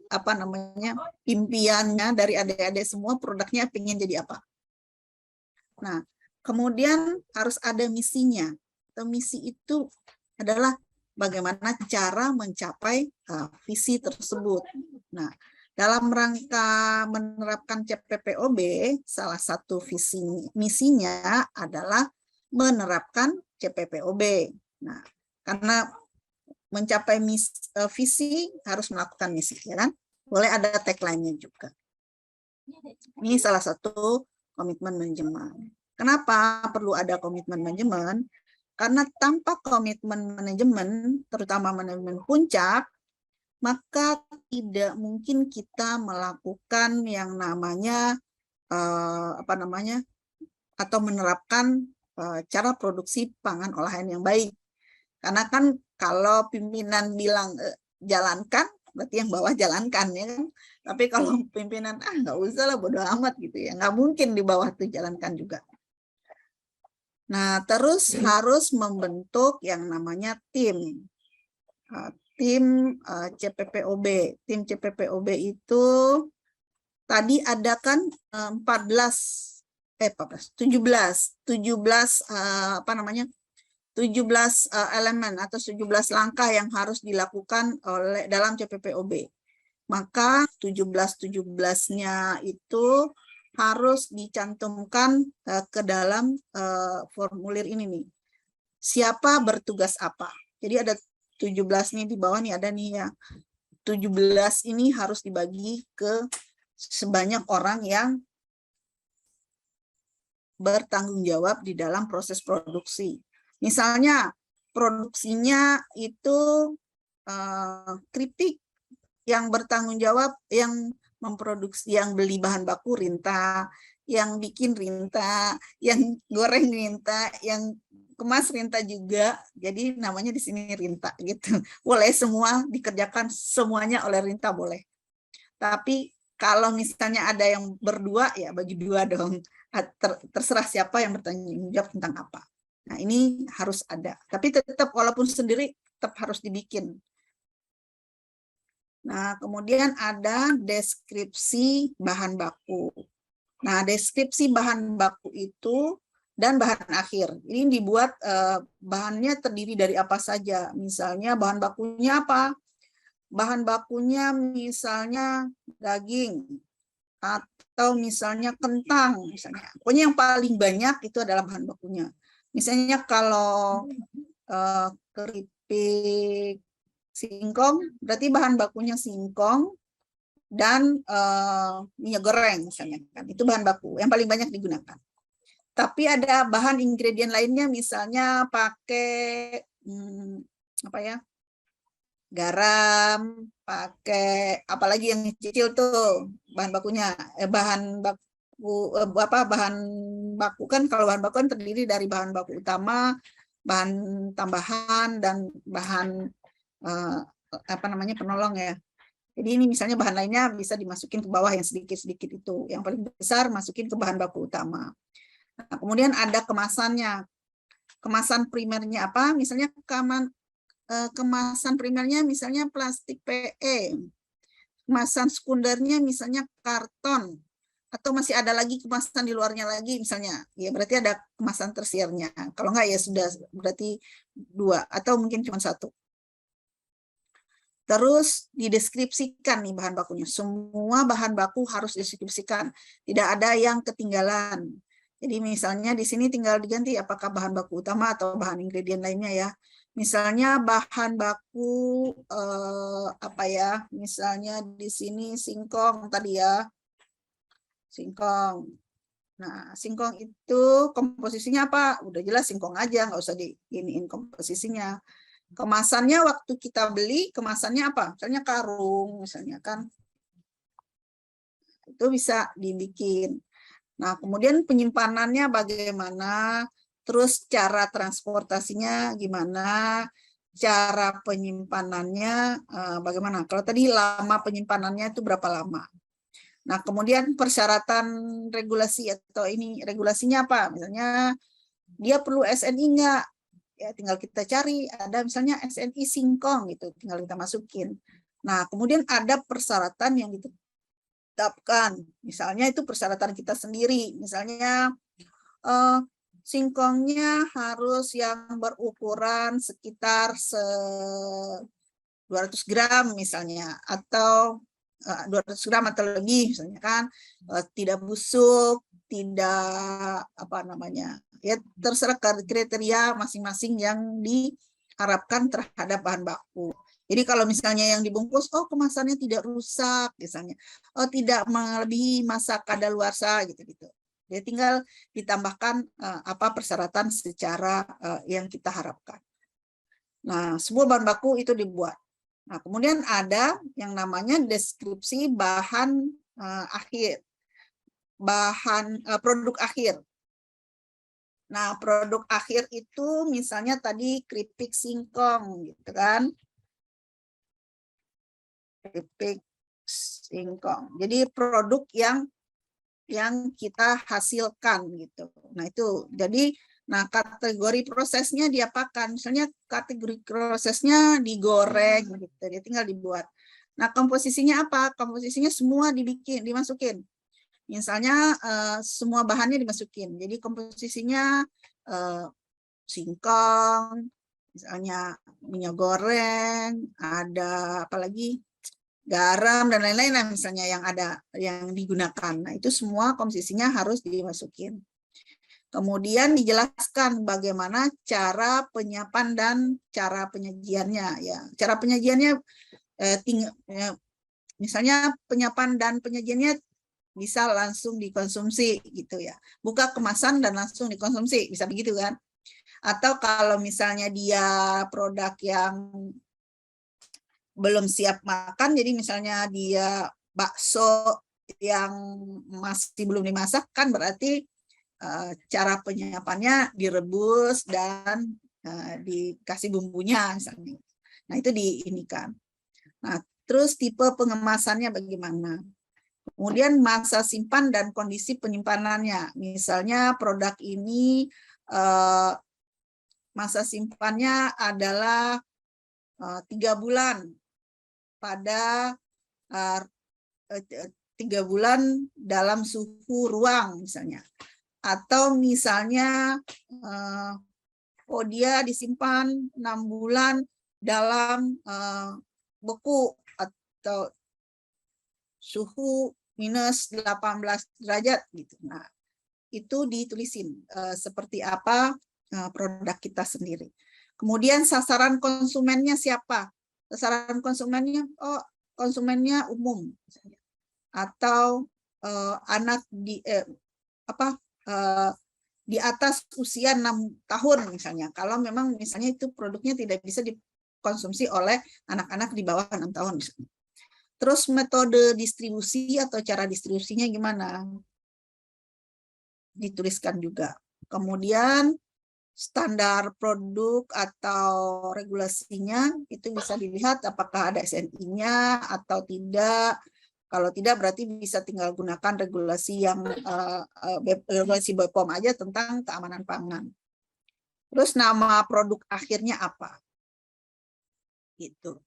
apa namanya impiannya dari adik-adik semua, produknya pengen jadi apa. Nah, kemudian harus ada misinya. Atau misi itu adalah bagaimana cara mencapai visi tersebut. Nah, dalam rangka menerapkan CPPOB, salah satu visi misinya adalah menerapkan CPPOB. Nah, karena mencapai visi harus melakukan misi, ya kan? Boleh ada tagline-nya juga. Ini salah satu komitmen manajemen. Kenapa perlu ada komitmen manajemen? Karena tanpa komitmen manajemen, terutama manajemen puncak, maka tidak mungkin kita melakukan yang namanya apa namanya atau menerapkan cara produksi pangan olahan yang baik. Karena kan kalau pimpinan bilang jalankan, berarti yang bawah jalankan ya kan. Tapi kalau pimpinan nggak usah lah bodo amat gitu ya, nggak mungkin di bawah tuh jalankan juga. Nah, terus harus membentuk yang namanya tim. Tim CPPOB. Tim CPPOB itu tadi ada kan 17 apa namanya? 17 elemen atau 17 langkah yang harus dilakukan oleh dalam CPPOB. Maka 17-17-nya itu harus dicantumkan ke dalam formulir ini nih. Siapa bertugas apa. Jadi ada 17 nih di bawah nih ada nih ya. 17 ini harus dibagi ke sebanyak orang yang bertanggung jawab di dalam proses produksi. Misalnya produksinya itu keripik, yang bertanggung jawab yang memproduksi, yang beli bahan baku Rinta, yang bikin Rinta, yang goreng Rinta, yang kemas Rinta juga, jadi namanya di sini Rinta gitu. Boleh semua dikerjakan semuanya oleh Rinta boleh. Tapi kalau misalnya ada yang berdua ya bagi dua dong. Terserah siapa yang bertanggung jawab tentang apa. Nah ini harus ada. Tapi tetap walaupun sendiri tetap harus dibikin. Nah kemudian ada deskripsi bahan baku. Nah deskripsi bahan baku itu dan bahan akhir. Ini dibuat bahannya terdiri dari apa saja. Misalnya bahan bakunya apa? Bahan bakunya misalnya daging atau misalnya kentang misalnya. Pokoknya yang paling banyak itu adalah bahan bakunya. Misalnya kalau keripik singkong berarti bahan bakunya singkong dan minyak goreng misalnya kan. Itu bahan baku yang paling banyak digunakan. Tapi ada bahan ingredient lainnya misalnya pakai apa ya? Garam, pakai apalagi yang kecil tuh bahan bakunya bahan baku kan kalau bahan baku kan terdiri dari bahan baku utama, bahan tambahan dan bahan apa namanya penolong ya. Jadi ini misalnya bahan lainnya bisa dimasukin ke bawah yang sedikit-sedikit itu. Yang paling besar masukin ke bahan baku utama. Nah, kemudian ada kemasannya. Kemasan primernya apa? Misalnya kemasan primernya misalnya plastik PE. Kemasan sekundernya misalnya karton. Atau masih ada lagi kemasan di luarnya lagi misalnya. Ya berarti ada kemasan tersiernya. Kalau enggak ya sudah berarti 2 atau mungkin cuma 1. Terus dideskripsikan nih bahan bakunya. Semua bahan baku harus dideskripsikan. Tidak ada yang ketinggalan. Jadi misalnya di sini tinggal diganti apakah bahan baku utama atau bahan ingredient lainnya ya. Misalnya bahan baku apa ya? Misalnya di sini singkong tadi ya. Singkong. Nah, singkong itu komposisinya apa? Udah jelas singkong aja, nggak usah diiniin komposisinya. Kemasannya waktu kita beli, kemasannya apa? Misalnya karung, misalnya kan. Itu bisa dibikin. Nah, kemudian penyimpanannya bagaimana, terus cara transportasinya gimana, cara penyimpanannya bagaimana. Kalau tadi lama penyimpanannya itu berapa lama. Nah, kemudian persyaratan regulasi atau ini regulasinya apa? Misalnya dia perlu SNI enggak? Ya tinggal kita cari, ada misalnya SNI singkong gitu, tinggal kita masukin. Nah, kemudian ada persyaratan yang ditetapkan. Misalnya itu persyaratan kita sendiri. Misalnya singkongnya harus yang berukuran sekitar 200 gram misalnya, atau 200 gram atau lebih misalnya kan, tidak busuk, tidak apa namanya, ya terserah kriteria masing-masing yang diharapkan terhadap bahan baku. Jadi kalau misalnya yang dibungkus, oh kemasannya tidak rusak misalnya, oh tidak melebihi masa kadaluarsa gitu-gitu. Jadi tinggal ditambahkan apa persyaratan secara yang kita harapkan. Nah, semua bahan baku itu dibuat. Nah, kemudian ada yang namanya deskripsi bahan akhir, produk akhir. Nah, produk akhir itu misalnya tadi keripik singkong, gitu kan? Keripik singkong. Jadi produk yang kita hasilkan, gitu. Nah, itu jadi. Nah, kategori prosesnya diapakan? Misalnya kategori prosesnya digoreng, gitu. Dia tinggal dibuat. Nah, komposisinya apa? Komposisinya semua dimasukin. Misalnya semua bahannya dimasukin. Jadi komposisinya singkong, misalnya minyak goreng, ada apalagi garam dan lain-lain lah misalnya yang digunakan. Nah, itu semua komposisinya harus dimasukin. Kemudian dijelaskan bagaimana cara penyiapan dan cara penyajiannya. Ya, cara penyajiannya misalnya penyiapan dan penyajiannya bisa langsung dikonsumsi gitu ya. Buka kemasan dan langsung dikonsumsi, bisa begitu kan? Atau kalau misalnya dia produk yang belum siap makan, jadi misalnya dia bakso yang masih belum dimasak kan berarti cara penyiapannya direbus dan dikasih bumbunya misalnya. Nah, itu diinikan. Nah, terus tipe pengemasannya bagaimana? Kemudian masa simpan dan kondisi penyimpanannya. Misalnya produk ini masa simpannya adalah 3 bulan pada 3 bulan dalam suhu ruang misalnya. Atau misalnya dia disimpan 6 bulan dalam beku atau suhu minus 18 derajat gitu. Nah, itu ditulisin seperti apa produk kita sendiri. Kemudian sasaran konsumennya siapa? Sasaran konsumennya konsumennya umum misalnya. Atau anak di atas usia 6 tahun misalnya. Kalau memang misalnya itu produknya tidak bisa dikonsumsi oleh anak-anak di bawah 6 tahun misalnya. Terus metode distribusi atau cara distribusinya gimana? Dituliskan juga. Kemudian standar produk atau regulasinya itu bisa dilihat apakah ada SNI-nya atau tidak. Kalau tidak berarti bisa tinggal gunakan regulasi yang regulasi BPOM aja tentang keamanan pangan. Terus nama produk akhirnya apa? Gitu.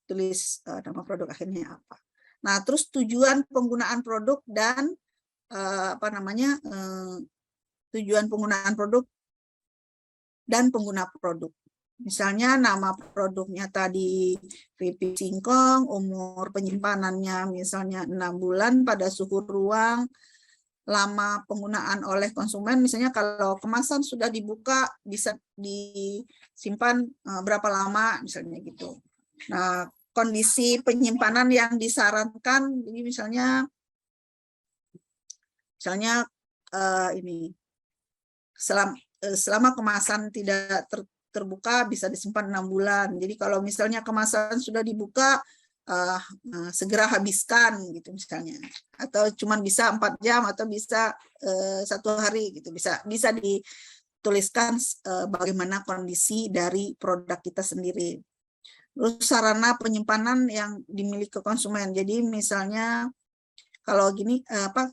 Tulis nama produk akhirnya apa. Nah, terus tujuan penggunaan produk dan tujuan penggunaan produk dan pengguna produk. Misalnya nama produknya tadi keripik singkong, umur penyimpanannya misalnya 6 bulan pada suhu ruang, lama penggunaan oleh konsumen, misalnya kalau kemasan sudah dibuka bisa disimpan berapa lama misalnya gitu. Nah, kondisi penyimpanan yang disarankan, jadi misalnya ini selama kemasan tidak terbuka bisa disimpan 6 bulan. Jadi kalau misalnya kemasan sudah dibuka segera habiskan gitu misalnya, atau cuman bisa 4 jam atau bisa 1 hari gitu, bisa dituliskan bagaimana kondisi dari produk kita sendiri. Terus sarana penyimpanan yang dimiliki konsumen. Jadi misalnya kalau gini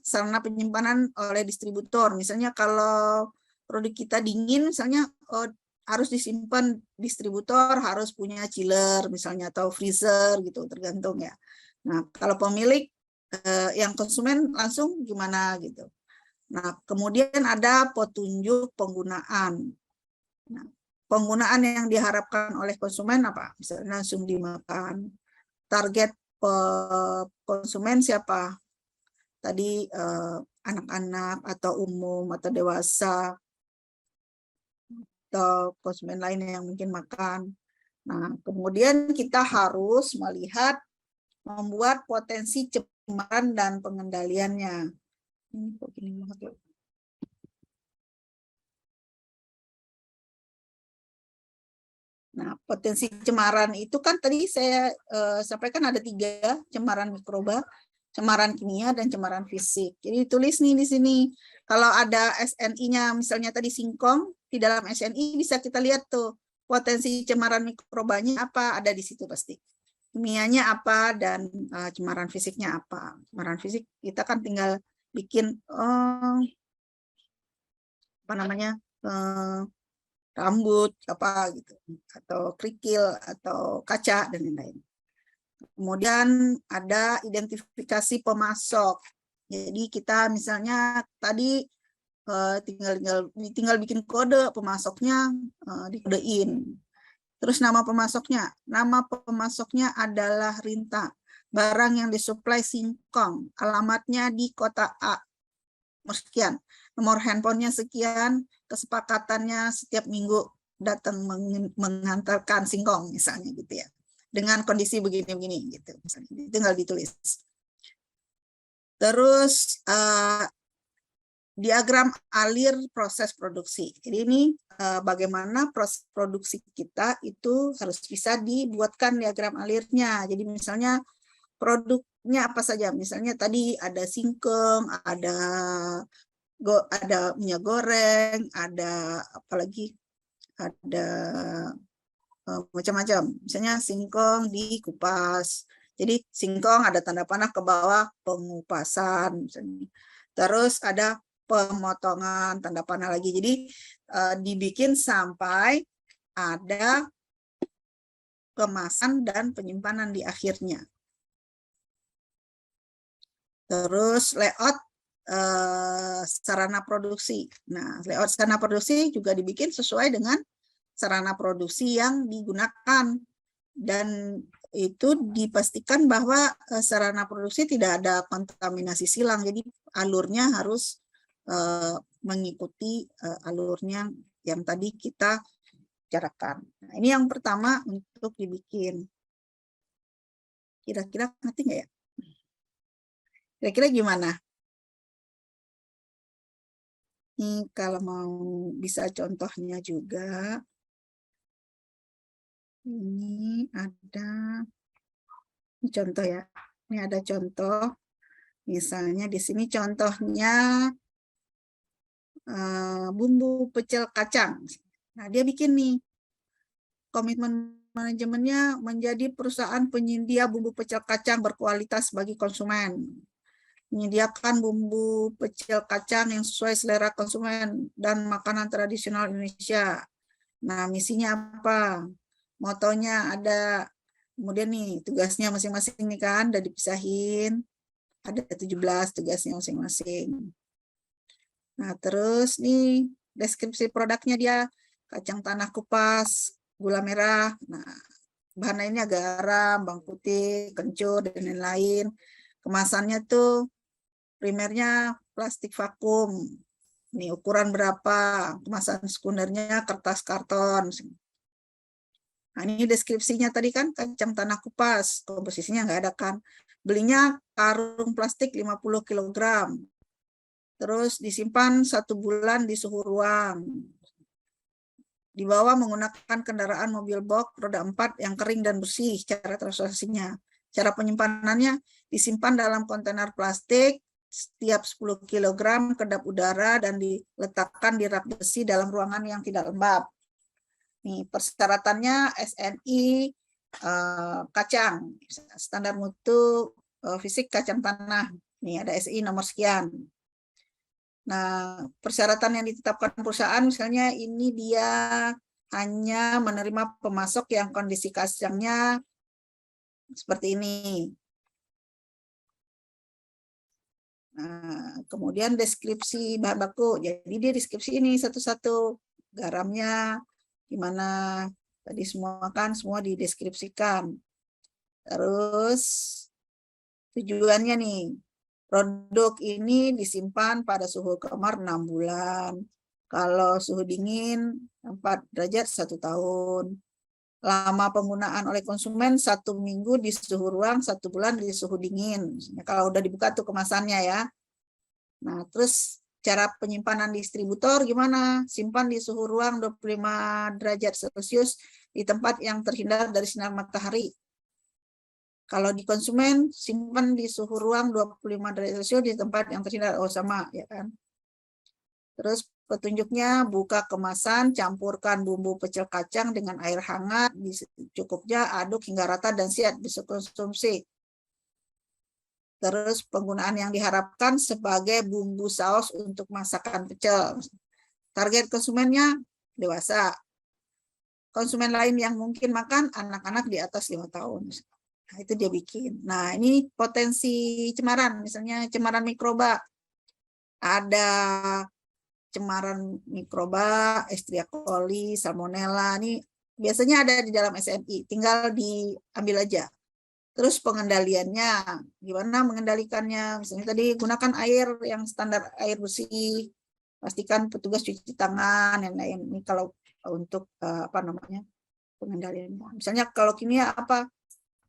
sarana penyimpanan oleh distributor. Misalnya kalau produk kita dingin misalnya harus disimpan, distributor harus punya chiller misalnya atau freezer gitu, tergantung ya. Nah, kalau pemilik yang konsumen langsung gimana gitu. Nah, kemudian ada petunjuk penggunaan. Nah, penggunaan yang diharapkan oleh konsumen apa? Misalnya langsung dimakan. Target konsumen siapa? Tadi anak-anak atau umum atau dewasa atau konsumen lain yang mungkin makan. Nah, kemudian kita harus melihat membuat potensi cemaran dan pengendaliannya. Ini kok gini banget ya. Nah, potensi cemaran itu kan tadi saya sampaikan ada 3, cemaran mikroba, cemaran kimia, dan cemaran fisik. Jadi tulis nih di sini, kalau ada SNI-nya, misalnya tadi singkong, di dalam SNI bisa kita lihat tuh, potensi cemaran mikrobanya apa, ada di situ pasti. Kimianya apa, dan cemaran fisiknya apa. Cemaran fisik kita kan tinggal bikin, rambut apa gitu, atau kerikil atau kaca dan lain-lain. Kemudian ada identifikasi pemasok. Jadi kita misalnya tadi tinggal bikin kode pemasoknya, dikodein. Terus nama pemasoknya adalah Rinta. Barang yang disuplai singkong, alamatnya di kota A. Sekian, nomor handphonenya sekian, kesepakatannya setiap minggu datang mengantarkan singkong misalnya gitu ya, dengan kondisi begini-begini gitu misalnya, tinggal ditulis. Terus diagram alir proses produksi. Jadi ini bagaimana proses produksi kita itu harus bisa dibuatkan diagram alirnya. Jadi misalnya produknya apa saja, misalnya tadi ada singkong, ada ada minyak goreng, ada apalagi, ada macam-macam. Misalnya singkong dikupas. Jadi singkong ada tanda panah ke bawah pengupasan misalnya. Terus ada pemotongan tanda panah lagi. Jadi dibikin sampai ada kemasan dan penyimpanan di akhirnya. Terus layout sarana produksi. Nah, layout sarana produksi juga dibikin sesuai dengan sarana produksi yang digunakan, dan itu dipastikan bahwa sarana produksi tidak ada kontaminasi silang. Jadi alurnya harus mengikuti alurnya yang tadi kita bicarakan. Nah, ini yang pertama untuk dibikin. Kira-kira ngerti nggak ya? Kira-kira gimana? Ini kalau mau bisa contohnya juga. Ini ada ini contoh ya. Ini ada contoh. Misalnya di sini contohnya bumbu pecel kacang. Nah, dia bikin nih komitmen manajemennya menjadi perusahaan penyedia bumbu pecel kacang berkualitas bagi konsumen. Menyediakan bumbu pecel kacang yang sesuai selera konsumen dan makanan tradisional Indonesia. Nah, misinya apa? Motonya ada. Kemudian nih, tugasnya masing-masing nih kan, udah dipisahin. Ada 17 tugasnya masing-masing. Nah, terus nih, deskripsi produknya dia, kacang tanah kupas, gula merah, nah, bahan lainnya garam, bawang putih, kencur, dan lain-lain. Kemasannya tuh primernya plastik vakum. Nih ukuran berapa, kemasan sekundernya kertas karton. Nah, ini deskripsinya tadi kan kacang tanah kupas, komposisinya nggak ada kan. Belinya karung plastik 50 kg. Terus disimpan 1 bulan di suhu ruang. Dibawa menggunakan kendaraan mobil box roda 4 yang kering dan bersih. Cara transaksinya, cara penyimpanannya disimpan dalam kontainer plastik setiap 10 kg kedap udara dan diletakkan di rak besi dalam ruangan yang tidak lembab. Nih, persyaratannya SNI kacang, standar mutu fisik kacang tanah. Nih ada SI nomor sekian. Nah, persyaratan yang ditetapkan perusahaan misalnya ini dia hanya menerima pemasok yang kondisi kacangnya seperti ini. Nah, kemudian deskripsi bahan baku. Jadi dia deskripsi ini satu-satu. Garamnya gimana, tadi semua kan semua dideskripsikan. Terus tujuannya nih, produk ini disimpan pada suhu kamar 6 bulan. Kalau suhu dingin 4 derajat 1 tahun. Lama penggunaan oleh konsumen 1 minggu di suhu ruang, 1 bulan di suhu dingin. Kalau udah dibuka tuh kemasannya ya. Nah, terus cara penyimpanan distributor gimana? Simpan di suhu ruang 25 derajat Celcius di tempat yang terhindar dari sinar matahari. Kalau di konsumen, simpan di suhu ruang 25 derajat Celcius di tempat yang terhindar. Oh, sama ya kan? Terus petunjuknya, buka kemasan, campurkan bumbu pecel kacang dengan air hangat, cukupnya aduk hingga rata dan siap dikonsumsi. Terus penggunaan yang diharapkan sebagai bumbu saus untuk masakan pecel. Target konsumennya dewasa. Konsumen lain yang mungkin makan anak-anak di atas 5 tahun. Nah, itu dia bikin. Nah, ini potensi cemaran, misalnya cemaran mikroba. Ada cemaran mikroba, Escherichia coli, Salmonella. Ini biasanya ada di dalam SNI, tinggal diambil aja. Terus pengendaliannya, gimana mengendalikannya? Misalnya tadi gunakan air yang standar air bersih, pastikan petugas cuci tangan, yang lain. Ini kalau untuk apa namanya pengendaliannya. Misalnya kalau kimia apa?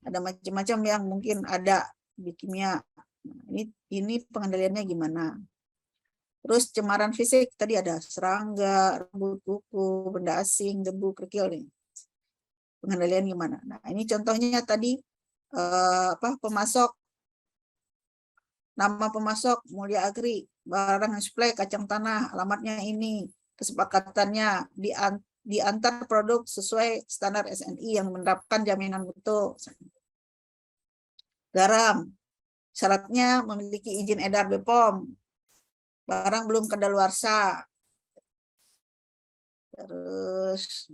Ada macam-macam yang mungkin ada di kimia. Nah, ini pengendaliannya gimana? Terus cemaran fisik tadi ada serangga, rambut kuku, benda asing, debu, kerikil nih. Pengendalian gimana? Nah, ini contohnya tadi pemasok. nama pemasok Mulia Agri, barang yang supply kacang tanah, alamatnya ini, kesepakatannya diantar produk sesuai standar SNI yang menerapkan jaminan mutu. Garam, syaratnya memiliki izin edar BPOM, barang belum kadaluarsa. Terus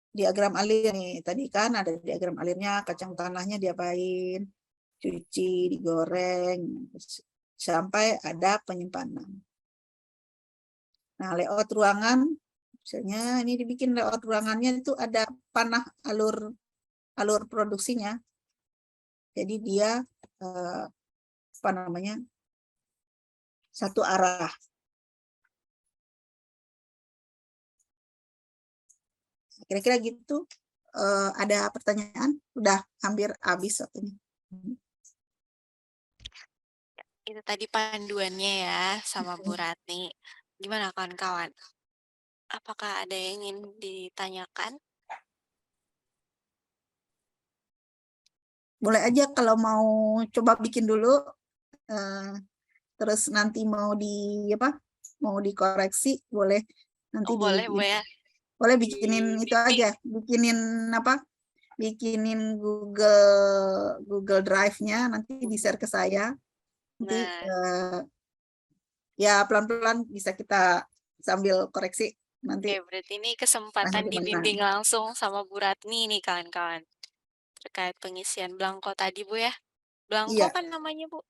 diagram alir nih, tadi kan ada diagram alirnya, kacang tanahnya diapain, cuci, digoreng, sampai ada penyimpanan. Nah, layout ruangan, misalnya ini dibikin layout ruangannya itu ada panah alur produksinya. Jadi dia apa namanya, satu arah. Kira-kira gitu. Ada pertanyaan? Udah hampir habis waktunya. Itu tadi panduannya ya sama Bu Ratni. Gimana kawan-kawan? Apakah ada yang ingin ditanyakan? Boleh aja kalau mau coba bikin dulu, terus nanti mau dikoreksi, boleh nanti Oh, boleh Bu ya. boleh bikinin itu aja, bikinin Google Drive-nya, nanti di-share ke saya. Nanti ya pelan-pelan bisa kita sambil koreksi nanti. Oke, berarti ini kesempatan dibimbing langsung sama Bu Ratni nih kawan-kawan. Terkait pengisian belangko tadi Bu ya. Belangko kan namanya Bu?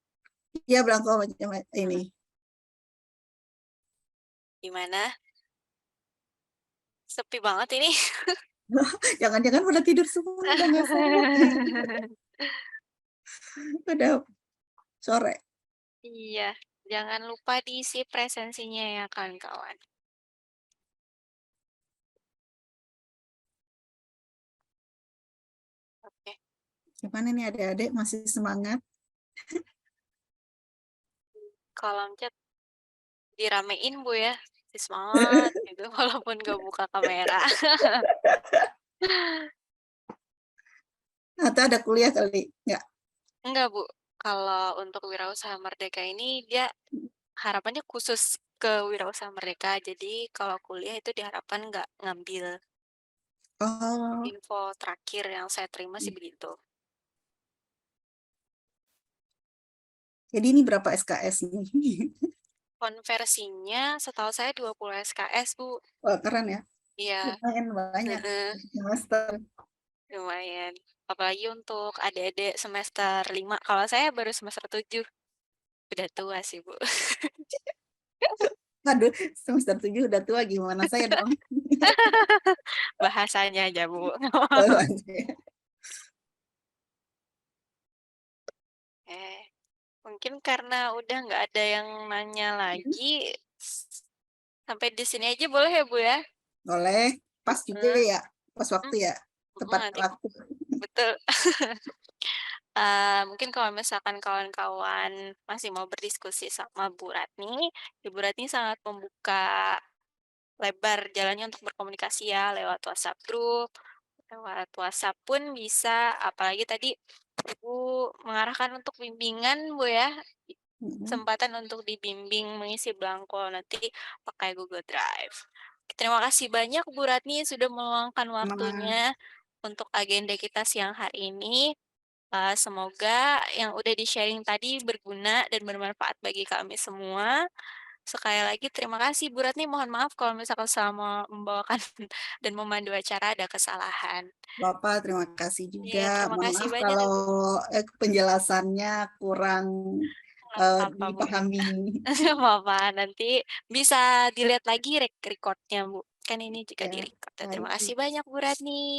Iya, belangko macam ini. Gimana? Sepi banget ini. Jangan-jangan udah tidur semua, udah nggak sehat. Udah sore. Iya, jangan lupa diisi presensinya ya kawan-kawan. Oke. Gimana nih adik-adik, masih semangat? Kolom chat diramein Bu ya. Semangat gitu walaupun gak buka kamera. Atau ada kuliah kali? Enggak. Enggak Bu, kalau untuk Wirausaha Merdeka ini dia harapannya khusus ke Wirausaha Merdeka. Jadi kalau kuliah itu diharapkan nggak ngambil. Info terakhir yang saya terima sih begitu. Jadi ini berapa SKS nih? Konversinya setahu saya 20 SKS Bu. Wah, keren ya. Iya. Lumayan banyak semester. Lumayan. Apalagi untuk adik-adik semester 5. Kalau saya baru semester 7. Udah tua sih, Bu. Aduh, semester 7 udah tua, gimana saya dong? Bahasanya aja, Bu. Mungkin karena udah nggak ada yang nanya lagi, sampai di sini aja boleh ya, Bu ya? Boleh, pas juga ya, pas waktu ya, tepat waktu. Betul. Mungkin kalau misalkan kawan-kawan masih mau berdiskusi sama Bu Ratni, Ibu Ratni sangat membuka lebar jalannya untuk berkomunikasi ya lewat WhatsApp group, lewat WhatsApp pun bisa, apalagi tadi Ibu mengarahkan untuk bimbingan Bu ya, kesempatan untuk dibimbing mengisi belangko nanti pakai Google Drive. Terima kasih banyak Bu Ratni sudah meluangkan waktunya untuk agenda kita siang hari ini. Semoga yang udah di-sharing tadi berguna dan bermanfaat bagi kami semua. Sekali lagi terima kasih Bu Ratni, mohon maaf kalau misalkan selama membawakan dan memandu acara ada kesalahan. Bapak, terima kasih Iya, juga. terima Mohon kasih maaf banyak kalau Ibu. penjelasannya kurang Apa-apa Bu. dipahami. Nggak apa-apa, nanti bisa dilihat lagi record-nya Bu. Kan ini juga Ya, di-record. Terima baik. kasih banyak Bu Ratni.